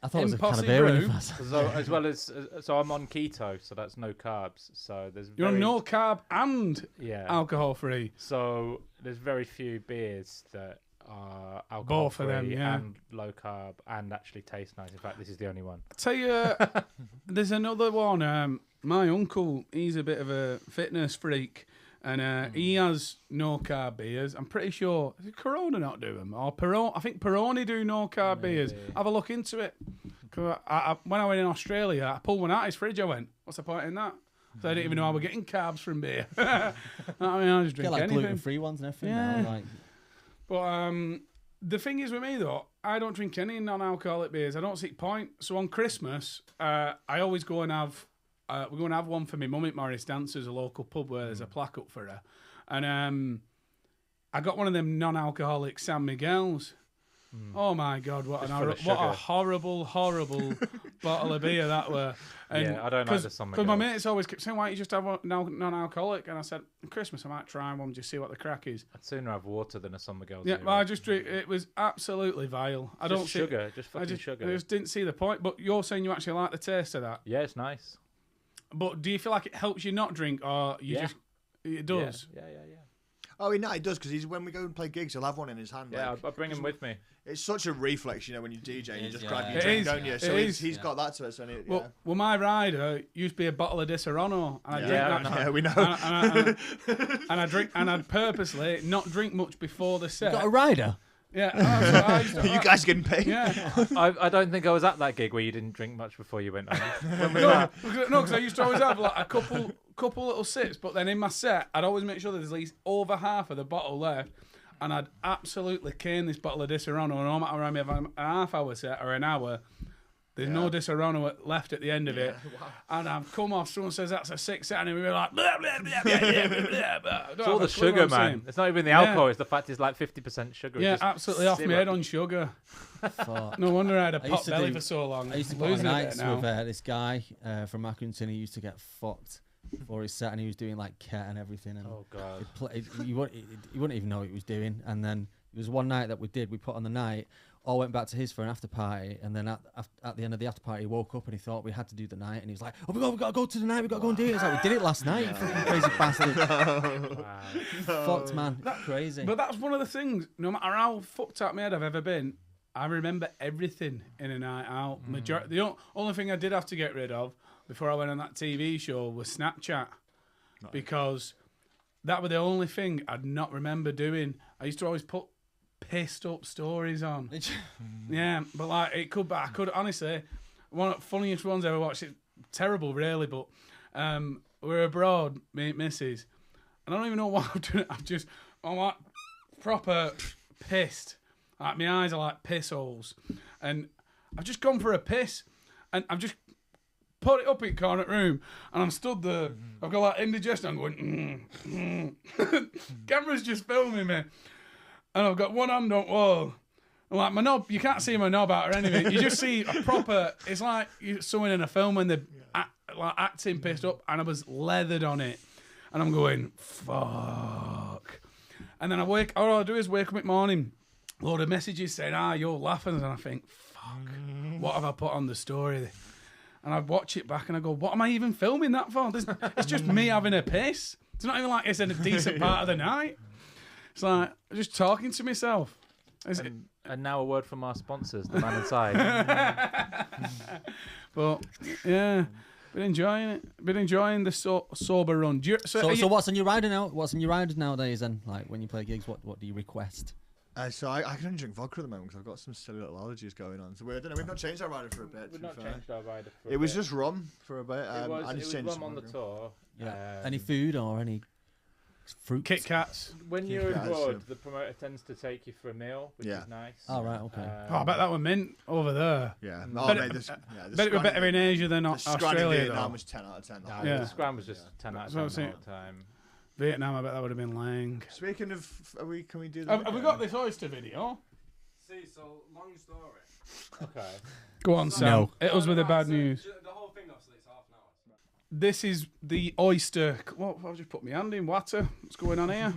I thought it was a can of Impossible beer in brew. your flask. So, as well as so I'm on keto, so that's no carbs. So there's You're on very- no carb and yeah. alcohol free. So there's very few beers that are alcohol Both of them, free yeah. and low carb and actually taste nice. In fact, this is the only one. Tell you, there's another one. My uncle, he's a bit of a fitness freak, and he has no carb beers. I'm pretty sure does Corona not do them or Peroni. I think Peroni do no carb beers. Have a look into it. 'Cause when I went in Australia, I pulled one out of his fridge. I went, "What's the point in that?" So I didn't even know I was getting carbs from beer. I mean, I just Get drink like anything. gluten-free ones and everything. Yeah. Now, like, But the thing is with me though, I don't drink any non-alcoholic beers. I don't see the point. So on Christmas, I always go and have. We're going to have one for my mum at Morris Dancers, a local pub where there's a plaque up for her, and I got one of them non-alcoholic San Miguel's, Oh my God! What Just full of what a sugar. horrible bottle of beer that were. And Yeah, I don't like the San Because my Miguel. mates always kept saying, "Why don't you just have one non-alcoholic?" And I said, "Christmas, I might try one, just see what the crack is." I'd sooner have water than a San Miguel. Yeah, Zero. well, I just drink. It was absolutely vile. I don't Just see. sugar, just I fucking just, sugar. I just didn't see the point. But you're saying you actually like the taste of that. Yeah, it's nice. But do you feel like it helps you not drink, or you Yeah. just it does? Yeah. Oh, no, he does, because when we go and play gigs, he'll have one in his hand. Yeah, like, I'll bring him with me. it's such a reflex, when you DJ, It you is, just yeah. grab your It drink, is, don't you? it So is. he's got that to it. So Well, my rider used to be a bottle of Disaronno, and I drink Yeah, that. I know. yeah, we know. And I drink, and I'd purposely not drink much before the set. Got a rider. Yeah, that's what I used to- You guys getting paid? Yeah, I don't think I was at that gig where you didn't drink much before you went on. When was no, that? because I used to always have like a couple little sips, but then in my set, I'd always make sure there's at least over half of the bottle left, and I'd absolutely cane this bottle of Disaronno, no matter how many have a half-hour set or an hour. There's no Disaronno left at the end of it, and I've come off. Someone says that's a 6 set, and we're like, blah, blah, blah, blah, blah, blah, blah. It's all the sugar, man. It's not even the alcohol. It's the fact it's like 50% sugar. It's Yeah, just absolutely off my syrup. head on sugar. Fuck. No wonder I had a I pot used to belly do- for so long. I used to go on Losing it nights now. with this guy from Accrington. He used to get fucked before his set, and he was doing like ket and everything. And Oh god. you wouldn't even know what he was doing. And then there was one night that we put on the night. All went back to his for an after party, and then at the end of the after party, he woke up and he thought we had to do the night, and he was like, "Oh, we got to go to the night. We got to go and do it." It's like we did it last night. You fucking crazy bastard. Wow. Fucked, man. Crazy. But that's one of the things. No matter how fucked up my head I've ever been, I remember everything in a night out. The only thing I did have to get rid of before I went on that TV show was Snapchat, because that was the only thing I'd not remember doing. I used to always put pissed up stories on. Yeah, but like I could honestly, one of the funniest ones I ever watched. It's terrible, really, but we're abroad, me and Mrs. And I don't even know what I'm doing. I'm like proper pissed. Like my eyes are like piss holes, and I've just gone for a piss, and I've just put it up in corner room, and I'm stood there. I've got like indigestion. I'm going. Camera's just filming me. And I've got one hand on wall. And like my knob, you can't see my knob out or anything. You just see a proper. It's like someone in a film when they're acting pissed up, and I was leathered on it, and I'm going fuck. And then all I do is wake up in the morning, load of messages saying, you're laughing, and I think, fuck, what have I put on the story? And I watch it back and I go, what am I even filming that for? It's just me having a piss. It's not even like it's in a decent part of the night. It's like just talking to myself. And now a word from our sponsors, the man inside. But yeah, been enjoying it. Been enjoying the sober run. So what's on your rider now? What's on your riders nowadays? Then, like when you play gigs, what do you request? So I can only drink vodka at the moment because I've got some silly little allergies going on. So I don't know. We've not changed our rider for a bit. We've not changed our rider for It was just rum for a bit. It was, I it just was changed rum some on the vodka. tour. Yeah. Any food or any fruit? Kit Kats. When you're Guys, abroad, the promoter tends to take you for a meal, which Yeah. is nice. Oh, right, okay. Oh, I bet that was mint over there. Yeah. Bet Oh, it- mate, Bet it were better in Asia than the Scranny Australia, Vietnam though. was 10 out of 10. No, Yeah. the scram was just 10 out of That's what 10 I'm the whole time. Vietnam, I bet that would have been lang. Speaking of, can we do that? Have we got this oyster video? See, so long story. Okay. Go on, Sam. No. Hit us with the bad news. The whole thing, obviously, it's half an hour. This is the oyster. What? I've just put my hand in water. What's going on here?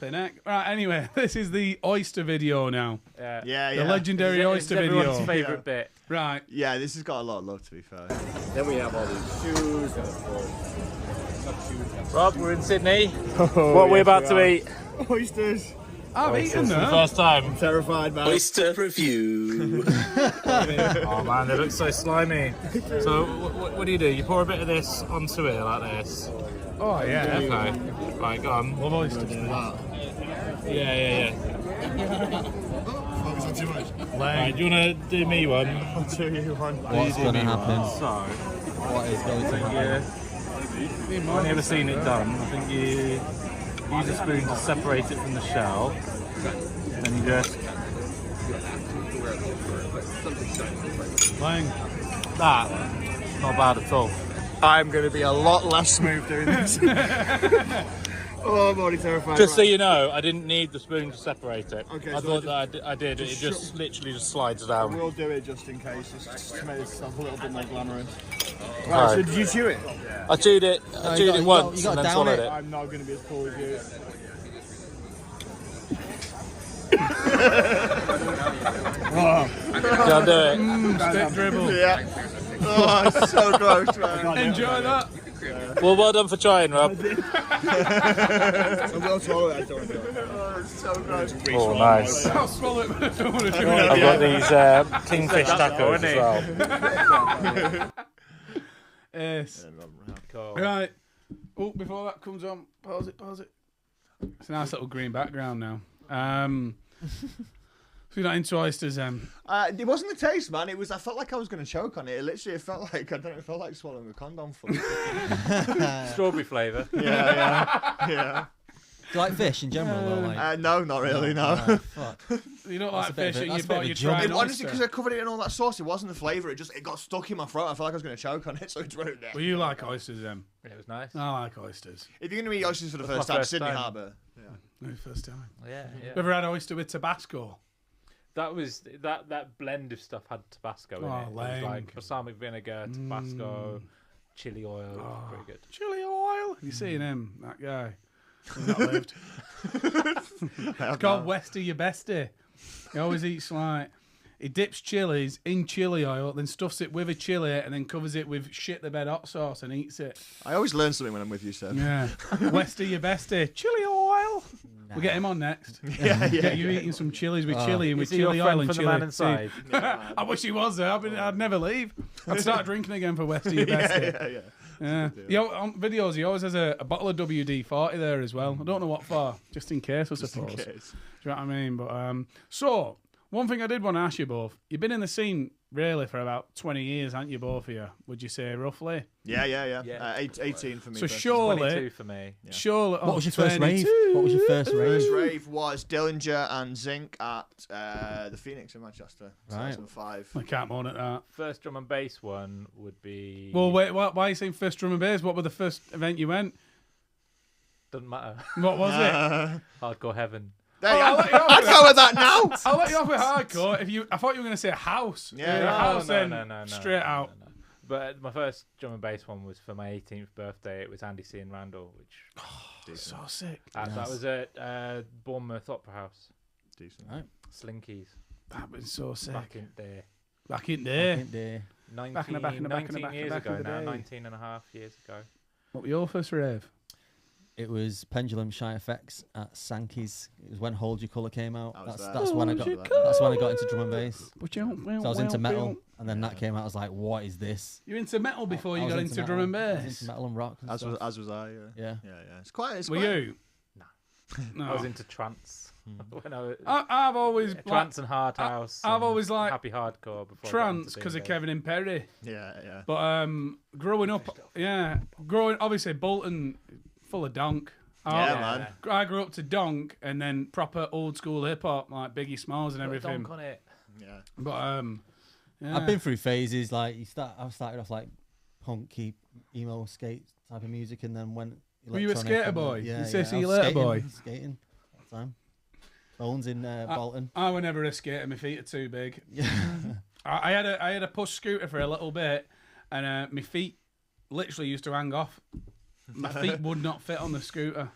Pinneck. Right. Anyway, this is the oyster video now. Yeah. Yeah, The yeah. legendary This oyster is everyone's video. favourite bit. Right. Yeah, this has got a lot of love, to be fair. Then we have all these shoes and of course, Rob, we're in Sydney. What are we about to eat? Oysters. I've eaten them. First time. Terrified, man. Oyster review. Oh man, they look so slimy. So what do? You pour a bit of this onto it like this. Oh yeah. Okay. Right, go on. Love oysters. Yeah. Oh, is that too much? Right, do you want to do me one? I'll do you one. What's going to happen? So, What is going to happen? I've never seen it done. I think you use a spoon to separate it from the shell. And you just Lang. that. Not bad at all. I'm going to be a lot less smooth doing this. Oh, I'm already terrified. Just so you know, I didn't need the spoon to separate it. Okay, I so thought that I did. It just literally just slides down. We'll do it just in case, just to make this stuff a little bit more glamorous. Right. Right, so did you chew it? I chewed it. I chewed it once you gotta and then down swallowed it. it. I'm not going to be as cool as you. Can't do it. Stick dribble. Yeah. Oh, it's so gross, man. Enjoy that. Well, well done for trying, Rob. I will swallow it. I don't want to do it. Oh, it's so gross. Oh, nice. I'll swallow it, but I don't want to do I've it. got these kingfish tacos as well. Yes. Cool. Right. Oh, before that comes on, pause it. It's a nice little green background now. So you're not into oysters, It wasn't the taste, man. It was. I felt like I was going to choke on it. It literally felt like I don't know. It felt like swallowing a condom full. Strawberry flavour. Yeah. Do you like fish in general? Or like, No, not really. No. Right, fuck. You don't That's like a bit fish, of a- and you that's a bit thought of a you'd jump. try an Honestly, because oyster. I covered it in all that sauce, it wasn't the flavour. It got stuck in my throat. I felt like I was going to choke on it, so it's right there. Well, you like oysters, It was nice. I like oysters. If you're going to eat oysters for the That's first my time, first Sydney time. Harbour. No, first time. Yeah. Ever had oyster with Tabasco? That was that blend of stuff had Tabasco in Oh, it. It was like lank. balsamic vinegar, Tabasco, chili oil. Pretty good. Chili oil. Have you seen him? That guy. He's not lived. It's called Westy your bestie. He always eats like he dips chilies in chili oil, then stuffs it with a chili, and then covers it with shit the bed hot sauce and eats it. I always learn something when I'm with you, sir. Yeah, Westy your bestie. Chili oil. We'll get him on next. Yeah. Get you eating some chilies with chili and with Is he your chili friend oil and from the man chili. inside? I wish he was there. I'd never leave. I'd start drinking again for Westy your bestie. Yeah. On videos, he always has a bottle of WD-40 there as well. I don't know what for, just in case, I Just in suppose. case. Do you know what I mean? But so one thing I did want to ask you both: you've been in the scene really for about 20 years, haven't you, both of you? Would you say roughly? Yeah. Yeah. 18 for me. So personally. surely, 22 for me. surely. What was your first 22. rave? What was your first rave? First rave was Dillinger and Zinc at the Phoenix in Manchester. Right. 2005. I can't moan at that. First drum and bass one would be. Well, wait, why are you saying first drum and bass? What were the first event you went? Doesn't matter. What was it? Hardcore Heaven. There you I'll go. let you off I'd with go with that now. I'll let you off with hardcore. I thought you were going to say house. Yeah. House no, then no. straight out. No. But my first drum and bass one was for my 18th birthday. It was Andy C and Randall, which So sick. that was at Bournemouth Opera House. Decent. Right. Slinkies. That was so sick. Back in there. Back in there. Back in there. 19, Back in the back in the back in the 19 back in the years back ago of the now. day. 19 and a half years ago. What were your first rave? It was Pendulum Shy Effects at Sankey's. It was when Hold Your Colour came out. I was there. That's when I got. Hold Your That's when I got into drum and bass. So I was into metal, So and then that came out. I was like, "What is this?" you into metal before I you was got into metal. drum and I was bass? into metal and rock. And stuff. As was I. Yeah. Yeah. It's quite. It's Were quite, you? No. I was into trance. when I was, I've always trance and hard house. I've and always liked happy hardcore before trance because of Kevin and Perry. Yeah. But growing up, obviously Bolton, full of donk. Yeah, man. I grew up to donk and then proper old school hip hop like Biggie Smalls and everything. on it. Yeah. But yeah. I've been through phases. Like I started off like punky, emo, skate type of music, and then went. Were you a electronic skater and then- boy? Yeah. You say yeah. see I you was later skating, boy? Skating all the time. Bones in Bolton. I were never a skater. My feet are too big. Yeah. I had a push scooter for a little bit, and my feet literally used to hang off. My feet would not fit on the scooter.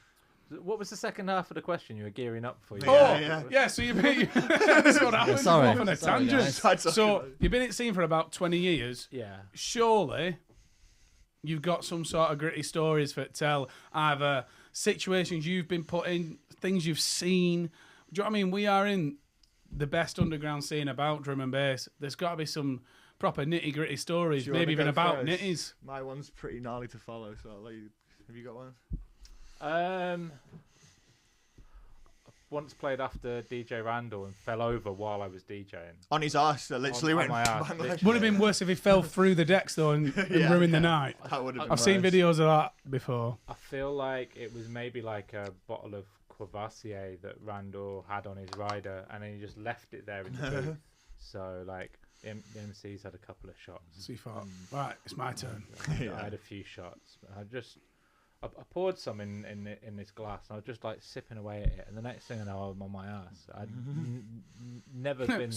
What was the second half of the question? You were gearing up for. Yeah, so you've been that's what happened. sorry. Off on a Sorry, tangent. guys. So you've been at scene for about 20 years. Yeah. Surely you've got some sort of gritty stories for to tell, either situations you've been put in, things you've seen. Do you know what I mean? We are in the best underground scene about drum and bass. There's got to be some proper nitty gritty stories, Do you maybe wanna even go about first? nitties. My one's pretty gnarly to follow, so I'll let you. Have you got one? Once played after DJ Randall and fell over while I was DJing. On his arse, so literally On went my arse, bang, literally. Would have been worse if he fell through the decks though and ruined the night. That would have been I've seen worse. videos of that before. I feel like it was maybe like a bottle of Courvoisier that Randall had on his rider, and then he just left it there in the booth. So like the MCs had a couple of shots. So you thought, right, it's my turn. I had a few shots. I I poured some in this glass, and I was just like sipping away at it. And the next thing I know, I'm on my ass. I'd never been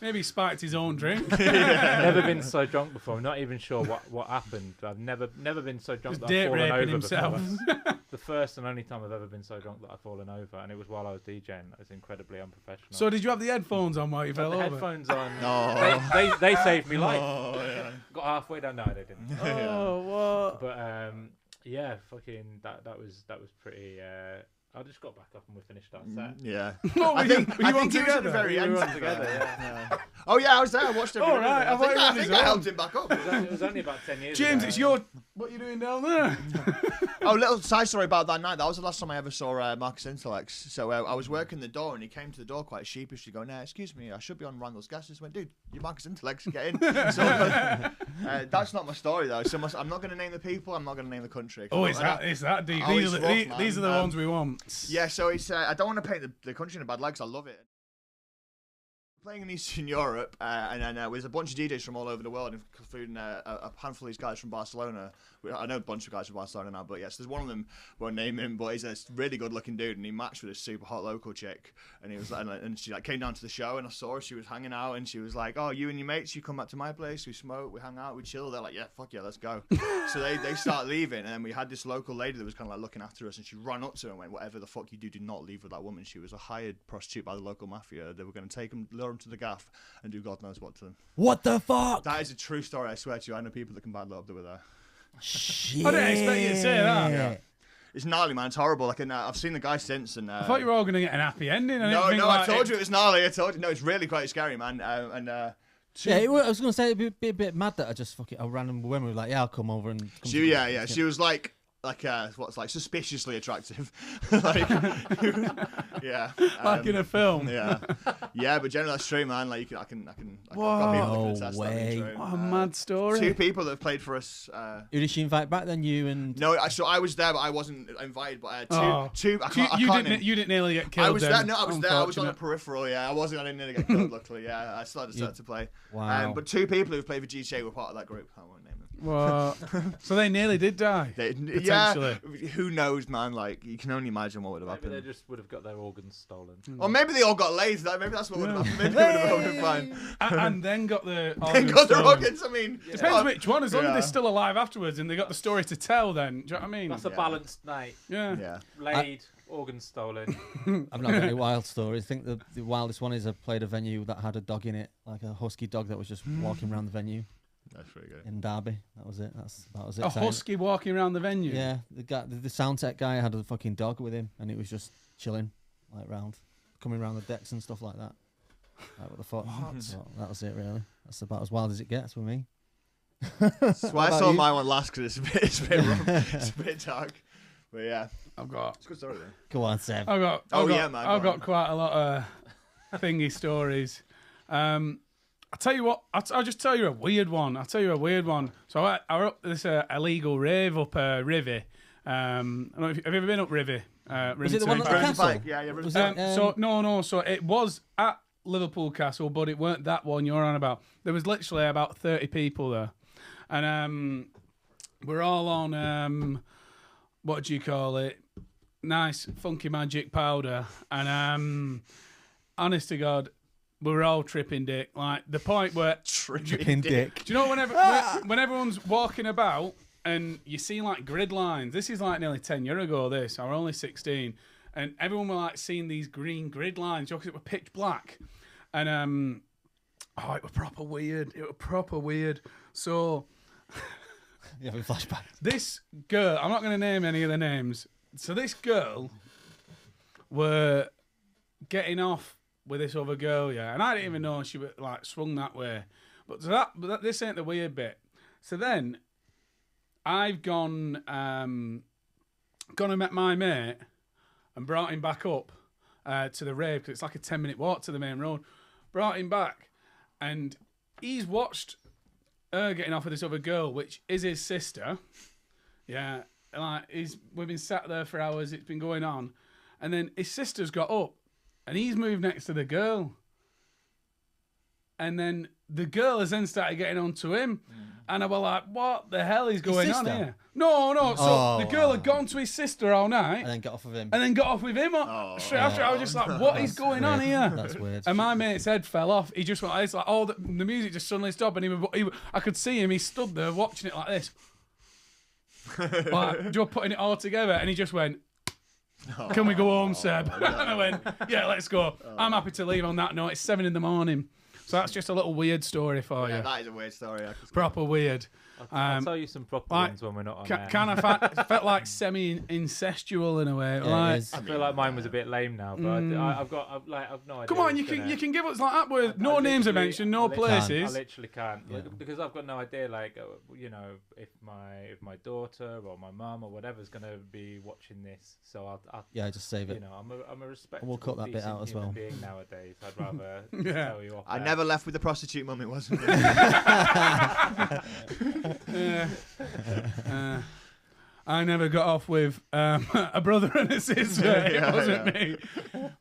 maybe spiked his own drink. never been so drunk before. I'm not even sure what happened. I've never been so drunk that I've fallen over himself. before. The first and only time I've ever been so drunk that I've fallen over, and it was while I was DJing. That was incredibly unprofessional. So did you have the headphones on while you fell the over? headphones on. No. They saved me life. Oh, yeah. Got halfway down. No, they didn't. Oh, what? But yeah, fucking that was pretty. I just got back up and we finished our set. Yeah. No, I think were you on he was at the together? very end. We were on together, yeah. Oh yeah, I was there. I watched every All right, minute. I I think I helped him back up. It was only about 10 years James, ago. it's your. What are you doing down there? Oh, little side story about that night. That was the last time I ever saw Marcus Intellect. So I was working the door, and he came to the door quite sheepishly, going, "Excuse me, I should be on Randall's Gas." I just went, "Dude, you're Marcus Intellect, get in." So that's not my story though. So I'm not going to name the people. I'm not going to name the country. Oh, it's that deep. Oh, These it's are rough, these are the man. ones we want. Yeah, so it's I don't want to paint the country in a bad light 'cause I love it. Playing in Eastern Europe, and then there's a bunch of DJs from all over the world, including a handful of these guys from Barcelona. I know a bunch of guys from Barcelona now, but yes, there's one of them. Won't name him, but he's a really good-looking dude, and he matched with a super hot local chick. And he was like, and she like came down to the show, and I saw her. She was hanging out, and she was like, "Oh, you and your mates, you come back to my place. We smoke, we hang out, we chill." They're like, "Yeah, fuck yeah, let's go." So they start leaving, and then we had this local lady that was kind of like looking after us, and she ran up to her and went, "Whatever the fuck you do not leave with that woman." She was a hired prostitute by the local mafia. They were going to take him, lure him to the gaff, and do God knows what to them. What the fuck? That is a true story, I swear to you. I know people that can bad love that were there. Shit. I didn't expect you to say that. Yeah. It's gnarly, man. It's horrible. Like, I've seen the guy since, and I thought you were all going to get an happy ending. I didn't think I like told you it was gnarly. I told you. No, it's really quite scary, man. Yeah, I was gonna say it'd be a bit mad that I just a random woman was like, "Yeah, I'll come over and." Come Yeah. She was like what's like suspiciously attractive, like yeah, like in a film. yeah. But generally that's true, man. Like I can got Whoa. people that can attest that being true. What a mad story. Two people that have played for us. Who did she invite back then? You and No, so I was there, but I wasn't invited. But two. You didn't nearly get killed. I was there. then. No, I was there. I was on the Unfortunate. peripheral. Yeah, I wasn't. I didn't nearly get killed. Luckily, yeah. I still had a set to play. Wow. But two people who've played for GTA were part of that group. I won't name them. What? So they nearly did die. Yeah, Potentially. who knows, man? Like you can only imagine what would have Maybe they happened. just would have got their organs stolen. Or maybe they all got laid. Maybe that's what would have happened. Maybe they would have all been fine. And then got the They got their stolen. organs. I mean, Depends which one. As long as Yeah. they're still alive afterwards and they got the story to tell, then do you know what I mean? That's a balanced night. Yeah. Yeah. Laid, organs stolen. I've not got any wild stories. I think the wildest one is I played a venue that had a dog in it, like a husky dog that was just walking around the venue That's pretty good. in Derby. That was it. That was it. A husky walking around the venue. Yeah, the sound tech guy had a fucking dog with him, and it was just chilling, like coming around the decks and stuff like that. Like what the fuck? So that was it, really. That's about as wild as it gets with me. That's why I about saw you? my one last because it's a bit rough. It's a bit dark. But yeah, I've got. it's a good story though. Go on, Seb. I've got quite a lot of thingy stories. I'll tell you what. I'll just tell you a weird one. So I were up this illegal rave up Rivy. I don't know if have you ever been up Rivy? Was it the one at the Turnpike? castle? Yeah. Was it, So no. So it was at Liverpool Castle, but it weren't that one you're on about. There was literally about 30 people there, and we're all on what do you call it? Nice funky magic powder, and honest to God, we were all tripping dick. Like the point where Tripping dick. do you know when everyone's walking about and you see like grid lines? This is like nearly 10 years ago. This I was only 16, and everyone were like seeing these green grid lines because it were pitch black, and it was proper weird. So Yeah, we flashback. this girl, I'm not going to name any of the names. So this girl were getting off with this other girl, yeah, and I didn't even know she was like swung that way. But this ain't the weird bit. So then I've gone and met my mate and brought him back up to the rave because it's like a 10-minute walk to the main road. Brought him back, and he's watched her getting off with this other girl, which is his sister. Yeah, and like we've been sat there for hours. It's been going on, and then his sister's got up, and he's moved next to the girl, and then the girl has then started getting on to him, And I was like, what the hell is going on sister? here? No. So Oh, the girl had gone to his sister all night And then get off of him. and then got off with him straight after. I was just like, what is going on here? That's weird. And my mate's head fell off. He just went, it's like, all the music just suddenly stopped. And I could see him. He stood there watching it like this. Like, just putting it all together. And he just went, can we go home, Seb? And I went, yeah, let's go. I'm happy to leave on that note. It's 7 a.m. So that's just a little weird story for Yeah, you. that is a weird story. Proper weird. I'll tell you some proper like, ones when we're not on air. Kind of felt like semi-incestual in a way. Yeah, it like, is. I feel like mine was a bit lame now, but I've no idea. come on, who's you gonna- can give us like that where no I names are literally- mentioned, no I literally- places. I literally can't, Yeah. because I've got no idea. Like, if my daughter or my mum or whatever's gonna be watching this, so I'll Yeah, just save it. I'm a respectful, We'll cut that bit decent out as human well. being nowadays. I'd rather Yeah. tell you off. I air. never left with the prostitute mum, it wasn't. I never got off with a brother and a sister. It wasn't me.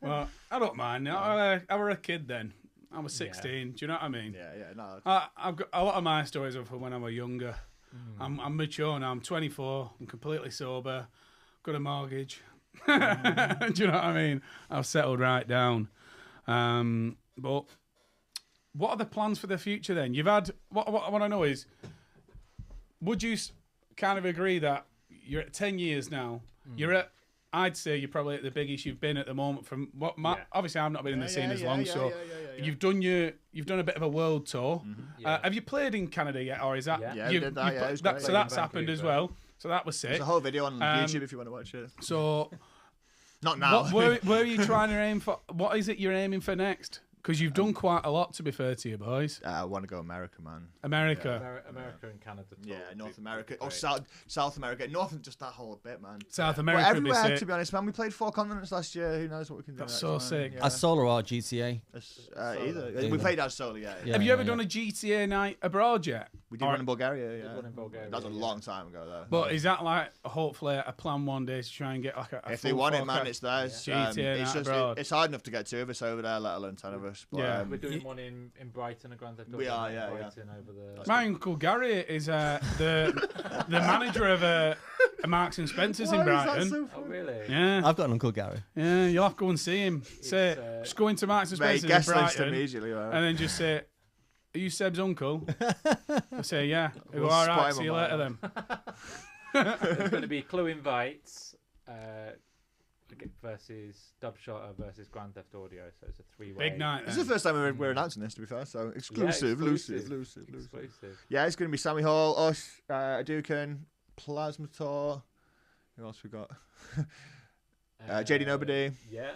Well, I don't mind. I were a kid then. I was 16. Do you know what I mean? yeah, no. I've got a lot of my stories are from when I was younger. I'm mature now. I'm 24. I'm completely sober. Got a mortgage. Do you know what I mean? I've settled right down. But what are the plans for the future then? You've had what I want to know is, would you kind of agree that you're at 10 years now? You're at, I'd say you're probably at the biggest you've been at the moment. From what obviously I've not been in the scene as long, so you've done a bit of a world tour. Yeah. Have you played in Canada yet, or is that? Yeah. we did that, yeah, it was great. So that's Vancouver. happened as well. So that was sick. There's a whole video on YouTube if you want to watch it. So Not now. where are you trying to aim for? What is it you're aiming for next? Because you've done quite a lot, to be fair to you, boys. I want to go America, man. America. America and Canada. Yeah, would North be America. great. Or South America. North, just that whole bit, man. South But America would be everywhere, sick. to be honest, man. We played 4 continents last year. Who knows what we can do That's next, so man. sick. Yeah. As Sola or GTA. Either. Either. We played as Sola, yeah. Have you ever done a GTA night abroad yet? We did Or- one in Bulgaria, yeah. one in Bulgaria, That was a yeah. long time ago, though. But is that like hopefully a plan one day to try and get like a if full they want it, man, forecast? it's theirs. Yeah. GTA it's night abroad. it's hard enough to get 2 of us over there, let alone 10 of us. But, Yeah. We're doing one in Brighton, a Grand Theft Auto. We are, in yeah, yeah. Brighton over the. My uncle Gary is the manager of a Marks and Spencer's in Brighton. Oh really? Yeah, I've got an Uncle Gary. yeah, you'll have to go and see him. Say, just go into Marks and Mate, Spencer's in guest list Brighton, immediately, man. and then just say, "Are you Seb's uncle?" I say, "Yeah." They go, We'll all spot right, him see on you that later one. then. There's going to be Clue Invites versus Dubshotter versus Grand Theft Audio, so it's a 3-way. Big night. This is Then. the first time we're announcing this, to be fair, so exclusive. Exclusive. Yeah, it's going to be Sammy Hall, us, Dukin, Plasma Tor. Who else we got? JD Nobody. Yeah.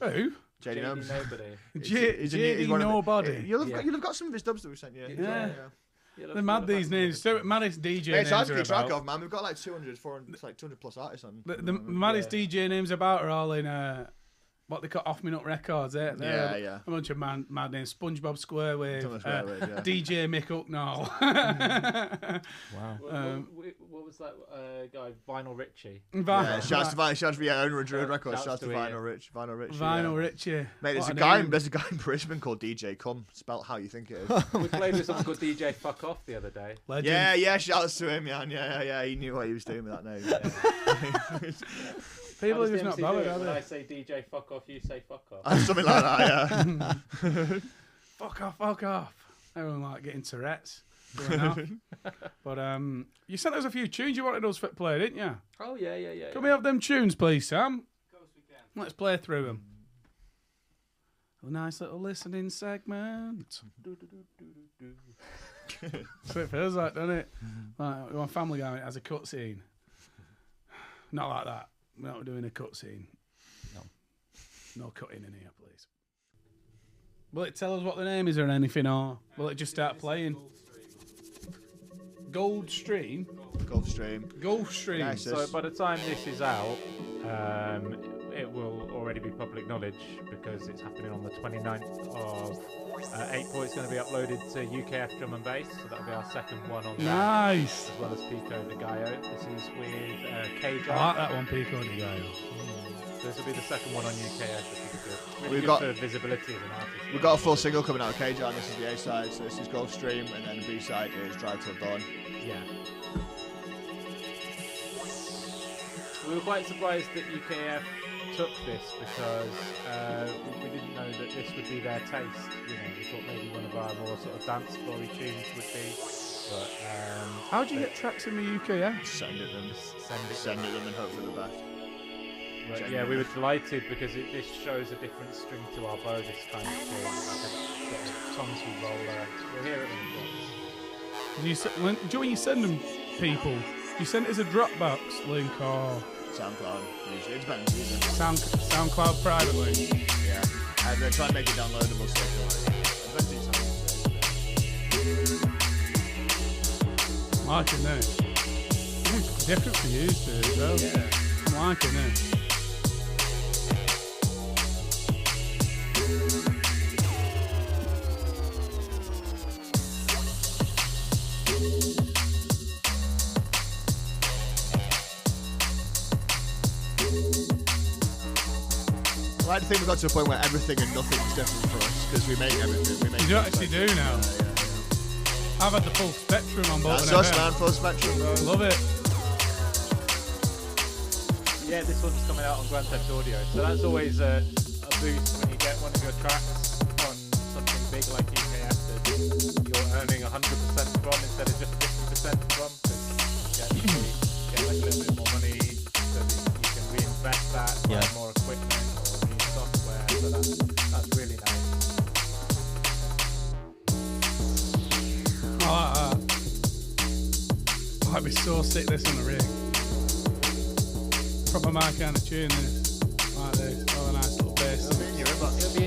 Who? JD Nobody. Nobody. JD Nobody. You'll have got some of his dubs that we sent you. Yeah. Yeah, They're mad these names. So maddest DJ Yeah, it's hard names to are keep track about. of, man. We've got like 200, 400, it's like 200 plus artists on. The maddest DJ names about are all in what they call Off Me Nut Records. They're Yeah. a bunch of mad names. SpongeBob SquareWave, Thomas Squarewaves, yeah. DJ Mick Hucknall. Wow. What was that guy? Vinyl Richie. Yeah, shouts to owner of Druid Records. Shouts Shouts to to Vinyl Richie. Vinyl Richie. Mate, there's What a guy name. in Brisbane called DJ Cum, spelt how you think it is. We played with someone called DJ Fuck Off the other day. Legend. yeah, shouts to him, man. Yeah, he knew what he was doing with that name. People How are does just not DMC do bothered, it? are When they? I say DJ Fuck Off, you say Fuck Off. Something like that, yeah. Fuck off. Everyone like getting Tourette's. Going off. But you sent us a few tunes you wanted us to play, didn't you? Oh yeah. Can we have them tunes, please, Sam? Of course we can. Let's play through them. A nice little listening segment. That's what it feels like, doesn't it? Like on Family Guy, it has a cutscene. Not like that. We're not doing a cutscene. No cutting in here, please. Will it tell us what the name is or anything, or will it just start playing? Goldstream? Gulfstream. Gulfstream. Yeah, So by the time this is out, it will already be public knowledge because it's happening on the 29th of April. It's going to be uploaded to UKF Drum and Bass, so that'll be our second one on that, Nice. as well as Pico de Gallo. This is with Cage I like that one, Pico de Gallo. So this will be the second one on UKF, which will be good. We've Good got for visibility as an artist. we've got a full single coming out of K-Jar. This is the A side, so this is Gulfstream, and then the B side is Drive Till Dawn. Yeah. We were quite surprised that UKF took this because we didn't know that this would be their taste. You know, we thought maybe one of our more sort of dance floor tunes would be. But How do you get tracks in the UK? Yeah. Send it them, send it them, and hope for the best. But yeah, we were delighted because this shows a different string to our bow. This kind of thing, like a sort of Tomsy roller. We'll hear it when we When you send them people, you send it as a Dropbox link or SoundCloud, usually. It depends. SoundCloud privately. Yeah. And they're trying to make it downloadable so I'm liking this. It's different for you too, as well. Yeah. I'm liking this. I like to think we got to a point where everything and nothing is different for us because we make everything. We make You don't actually do now. Yeah. I've had the full spectrum on Bolton. That's us, man. Full spectrum, bro. Love it. Yeah, this one's coming out on Grand Theft Audio, so that's always a boost when you get one of your tracks on something big like UKF that you're earning 100% from instead of just 50% from. Because you get like a little bit more money so that you can reinvest that, buy more equipment or new software. So that's really nice. I like that. Oh, I'd be so sick this on the rig. Proper my kind of tune this. Like this. Oh, a nice little bass. It'll be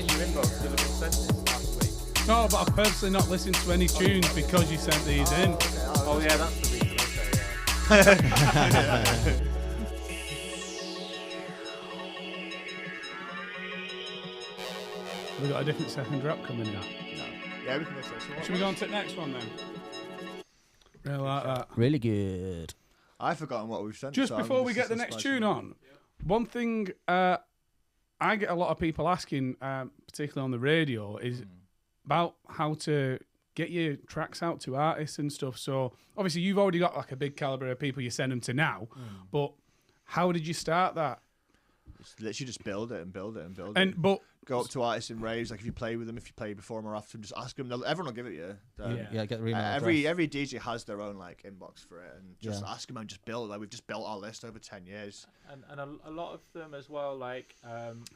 in your inbox. You'll have been sent this last week. No, but I've purposely not listened to any tunes because you sent these in. Oh yeah, that's the reason. Okay, yeah. We've got a different second drop coming now. Yeah, we can miss this one. Should we go on to the next one then? Really like that. Really good. I've forgotten what we've sent. Just so before I'm we just get the next tune on, one thing I get a lot of people asking, particularly on the radio, is about how to get your tracks out to artists and stuff. So obviously you've already got like a big caliber of people you send them to now, but how did you start that? Literally just build it and build it and build it. And but go up to artists in raves, like if you play with them, if you play before them or after them, just ask them. Everyone will give it you. Yeah, get the email every address. DJ has their own like inbox for it, and just ask them and just build. Like we've just built our list over 10 years. And a lot of them as well, like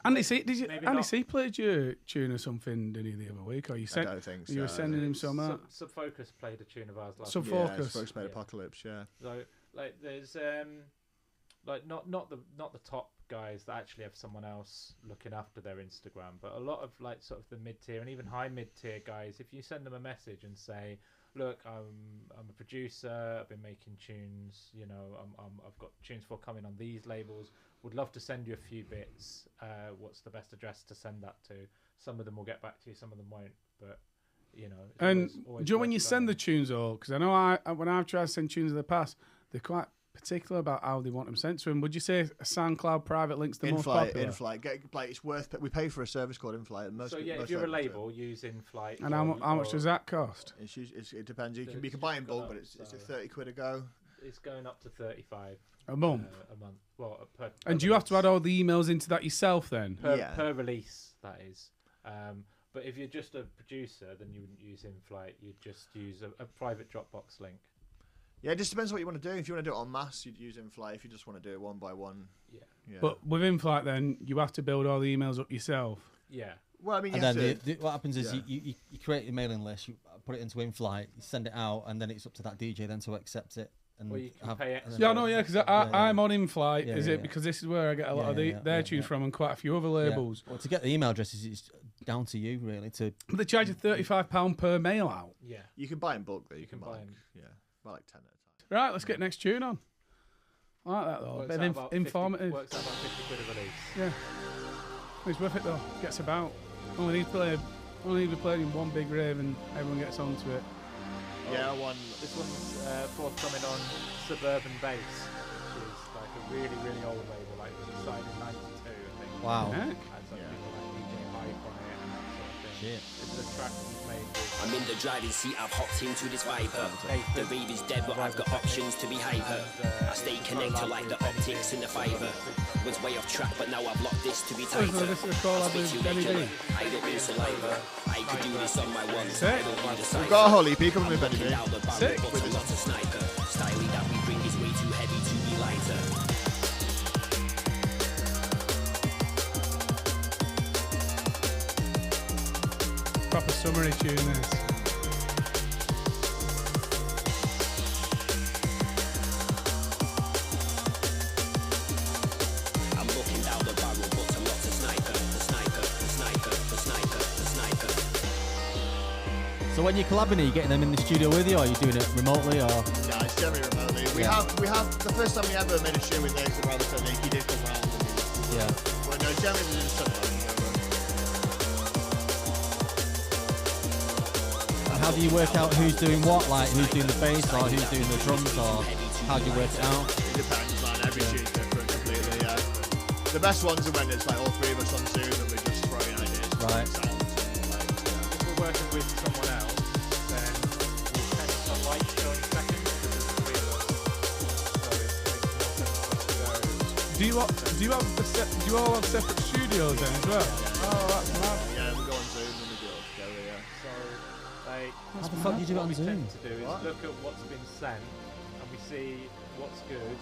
Andy C, did you? maybe Andy not- C played your tune or something, didn't he, the other week? Or you I sent? don't think so. You were sending him some out. Subfocus played a tune of ours last Sub- week. Yeah, Focus. Focus made Yeah. Apocalypse. Yeah. So like there's like not the top guys that actually have someone else looking after their Instagram, but a lot of like sort of the mid-tier and even high mid-tier guys, if you send them a message and say, look, I'm a producer, I've been making tunes, you know, I've got tunes forthcoming on these labels, would love to send you a few bits, what's the best address to send that to? Some of them will get back to you, some of them won't, but you know. It's And always do you know when worth you send the trying. tunes, though? Because I know when I've tried to send tunes in the past, they're quite particular about how they want them sent to them. Would you say a SoundCloud private link's the most popular? In-flight. Like it's worth. We pay for a service called In-flight. And So yeah, if you're a label, use In-Flight. And how much does that cost? It depends. You can buy in bulk, but it's a 30 quid a go. It's going up to 35 A month. a month. Well, per And do you have to add all the emails into that yourself then? per release? That is. But if you're just a producer, then you wouldn't use In-Flight. You'd just use a private Dropbox link. Yeah, it just depends what you want to do. If you want to do it en masse, you'd use In-Flight. If you just want to do it one by one, Yeah. But with In-Flight then, you have to build all the emails up yourself. Yeah. well, I mean, And you have then to. what happens is yeah. you create a mailing list, you put it into In-Flight, you send it out, and then it's up to that DJ then to accept it. And Well, you can have, pay and extra. then- Yeah, I know, yeah, because I'm on In-Flight. Yeah, Is yeah, it yeah. because this is where I get a lot of their tunes from and quite a few other Yeah. labels. Well, to get the email addresses, it's down to you really. To But they charge you £35 per mail out. Yeah. You can buy in bulk though. You can can buy buy 'em. yeah, buy like 10 at a time. Right, let's get next tune on. I like that though. Works A bit out of about informative. Works out about 50 quid a release. Yeah. It's worth it though. Gets about. Only need to play in one big rave and everyone gets onto it. Yeah, one. This one's forthcoming on Suburban Bass, which is like a really, really old label. Like it was signed in '92, I think. wow. Heck. And some people like DJ Shit. This is a track that we've made with I'm in the driving seat, I've hopped into this Viper. The rave is dead, but I've got options to be hyper. I stay connected like the optics in the fiber. Was way off track, but now I've locked this to be tighter. This is a collab with Benny B. I don't need saliva. I could do this on my one. Sick. I don't need a cipher. We've got a whole EP coming with Benny B. Sick. But I'm not a sniper. Styling that we bring is way too heavy to be lighter. Proper summary tune this. I'm looking down the barrel, but I'm not a sniper. The sniper, the sniper, the sniper, the sniper. So when you're collabing, are you getting them in the studio with you, or are you doing it remotely, or? Yeah, it's generally remotely. We have the first time we ever made a show with Nick, around the time he did come round. Yeah. But no, generally we just something. How do you work out who's doing what? Like who's doing the bass or who's doing the drums, or how do you work it out? It depends, man. Every tune's different completely, yeah. The best ones are when it's like all three of us on Zoom and we're just throwing ideas. Right. Sounds, like, if we're working with someone else, then we tend to like going second because there's three of us. So it makes more sense for us to go. Do you all have separate studios then as well? Oh, that's mad. yeah, we go on Zoom and we do it all together, yeah. So, like, How the fuck do you do it what on we Zoom? tend to do is What? look at what's been sent and we see what's good,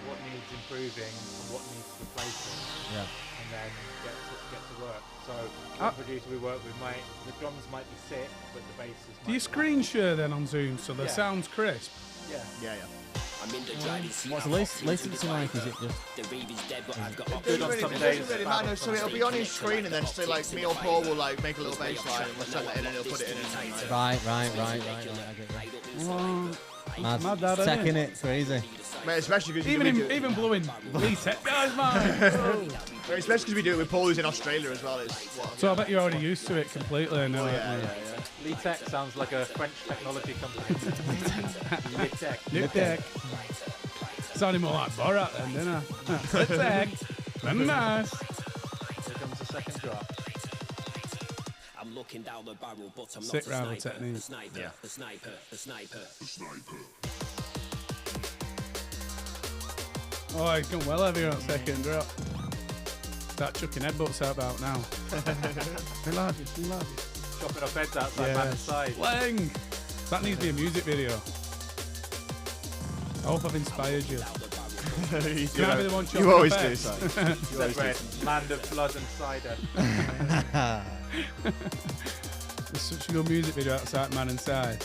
what needs improving, and what needs replacing, Yeah. and then get to work. So, one producer we work with the drums might be sick, but the bass is. Do you screen share then on Zoom so the Yeah. sound's crisp? Yeah. Yeah, yeah. I'm in the driving seat. What's the I've hopped into latency the like? Is Viper. it just? The rave is dead, but I've got Good on options. some It days. doesn't really bad on matter, so some it'll days. be on his screen and then say like me or Paul will like make a little bass line and we'll send that in and he'll put it in and like, Right. I get you. Mad. Mad that, isn't Second it? it, crazy. mate, especially because Even blowing Lee-Tech guys, man. especially because we do it with Paul who's in Australia as well. It's what, So I bet you're already used to it completely. I know. yeah. Lee-Tech sounds like a French technology company. Lee-Tech. Lee-Tech. Sounded more like Borat then, didn't I? Lee-Tech. Nice. Here comes the second drop. I'm looking down the barrel, but I'm Sick not a rival sniper. technique. The sniper, Yeah. the sniper, the sniper. Oh, he's gone well heavier on second drop. Start chucking headbutts out about now. Be largest. Chopping off heads outside man's side. Slang. That needs to be a music video. I hope I've inspired you. Can I be the one chopping You always off do, heads? son. Separate land of blood and cider. There's such a good music video outside Man Inside.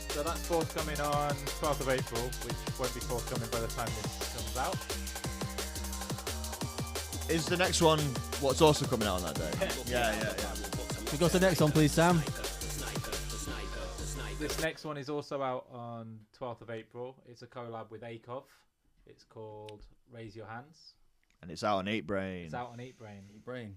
So that's forthcoming on 12th of April, which won't be forthcoming by the time this comes out. Is the next one what's also coming out on that day? Yeah. We go to the next one, please, Sam. This next one is also out on 12th of April. It's a collab with Akov. It's called Raise Your Hands. And it's out on 8 Brain. It's out on Eat Brain. Brain.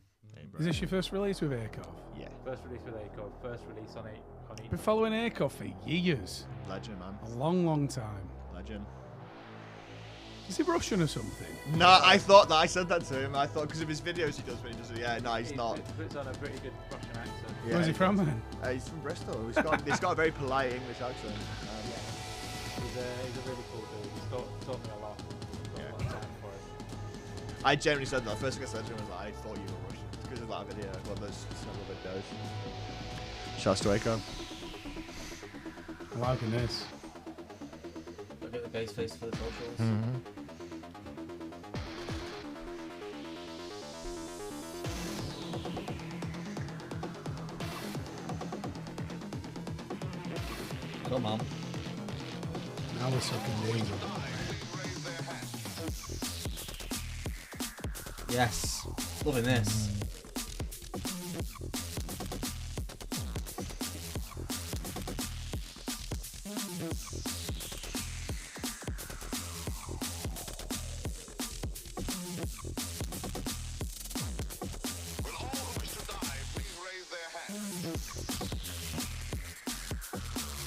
Is this your first release with Akov? Yeah. First release with Akov. First release on Eat Been Brain. following Akov for years. Legend, man. A long time. Legend. Is he Russian or something? No, I thought that. I said that to him. I thought because of his videos he does when he does it. Yeah, no, he's not. He puts on a pretty good Russian accent. Yeah, Where's he from then? He's from Bristol. He's got a very polite English accent. He's a really cool dude. He's taught me a lot. Got a lot of time for it. I generally said that. First thing I said to him was like, I thought you were Russian because of that video. Well, those several videos. Shouts to Akon. I'm liking this. Look at the bass face for the socials. Come on. Now we're sucking danger. Yes. Loving this.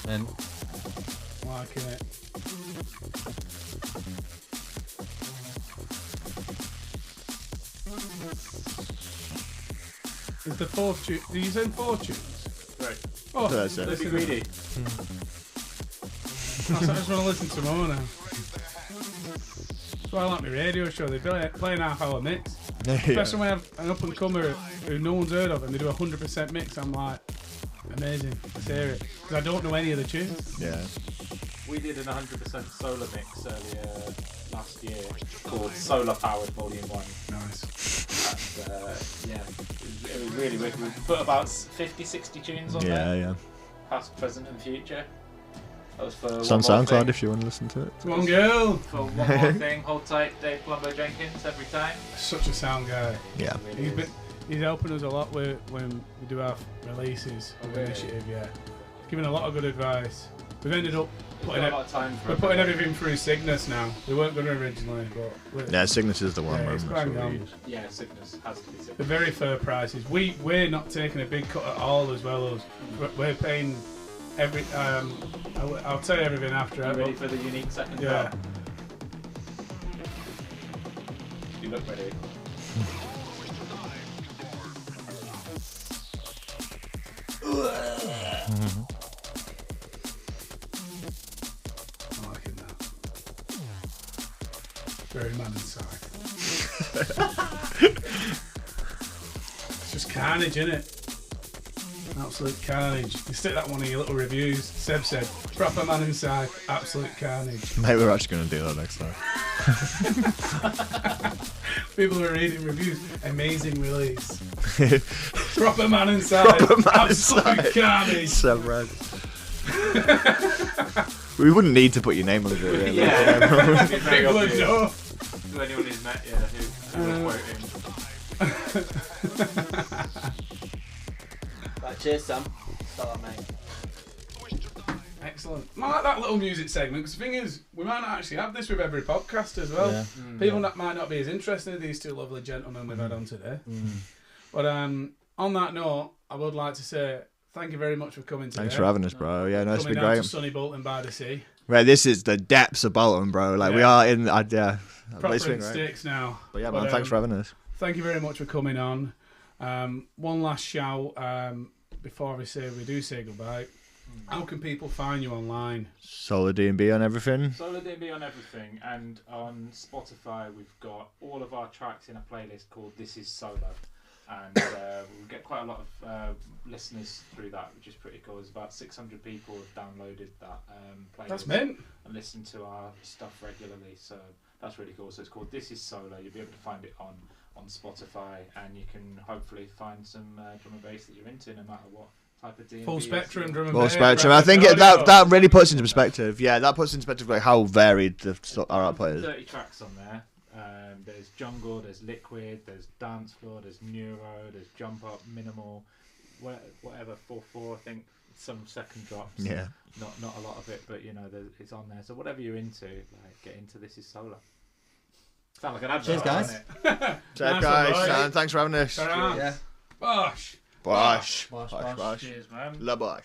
And Liking it. Is the fourth tune? Did you send 4 tunes? Right. Oh, That's it. Don't be greedy. I just want to listen to more now. That's why I like my radio show. They play an half-hour mix. Especially when I have an up-and-comer who no one's heard of and they do a 100% mix. I'm like, amazing. Let's hear it. Because I don't know any of the tunes. Yeah. We did an 100% Sola mix earlier last year called Solar Powered Volume 1. Nice. And yeah, it was really wicked. We put about 50, 60 tunes on there. Yeah. Past, present and future. That was for It's on SoundCloud if you want to listen to it. Come on, girl. For one more thing, hold tight, Dave Plumbo Jenkins every time. Such a sound guy. Yeah. He's helping us a lot when we do our releases of the initiative, yeah. Giving a lot of good advice. We've ended up putting, a lot of time for we're putting everything through Cygnus now. We weren't going to originally, but Yeah, Cygnus is the one. Yeah, it's that's bang what we on. use. Yeah, Cygnus has to be Cygnus. they're very fair prices. We're not taking a big cut at all as well as we're paying every. I'll tell you everything after. You ready for the unique second Yeah. drop? You look ready. I like it now. Very man inside. It's just carnage, innit? Absolute carnage. You stick that one in your little reviews. Seb said, proper man inside, absolute carnage. Mate, we're actually going to do that next time. People are reading reviews. Amazing release. Proper man inside, Proper man absolute inside. carnage. So right. We wouldn't need to put your name on it. Really. Yeah. It's very People obvious know. to anyone who's met you who was quoting. Right, cheers, Sam. Start that, mate. Excellent. I like that little music segment because the thing is, we might not actually have this with every podcast as well. Yeah. People that might not be as interested in these two lovely gentlemen we've had on today. But on that note, I would like to say thank you very much for coming today. Thanks for having us, bro. Yeah, no, it's Coming been down great. to sunny Bolton by the sea. Right, this is the depths of Bolton, bro. Like we Yeah. are in. Yeah, it's Proper been in great. sticks now. But yeah, man, thanks for having us. Thank you very much for coming on. One last shout before we do say goodbye. How can people find you online? Solar D&B on everything. Solar DB on everything, and on Spotify we've got all of our tracks in a playlist called This Is Solar, and we get quite a lot of listeners through that, which is pretty cool. There's about 600 people have downloaded that playlist That's mint. and listen to our stuff regularly, so that's really cool. So it's called This Is Solar. You'll be able to find it on Spotify, and you can hopefully find some drum and bass that you're into, no matter what type of D&B. Full spectrum drum and Full bass. spectrum. right, I think radio. that really puts into perspective. Yeah, that puts into perspective like how varied our output is. 30 tracks on there. There's jungle, there's liquid, there's dance floor, there's neuro, there's jump up, minimal, whatever, 4/4. I think some second drops. Yeah. Not a lot of it, but you know it's on there. So whatever you're into, like get into This Is Solar. Sound like an advert. Cheers, guys. doesn't it? So Nice guys, one, boys. thanks for having us. Ta-ra. Yeah. Bosh. Bosh. Bosh, Bosh. bosh. Bosh. Cheers, man. La bosh.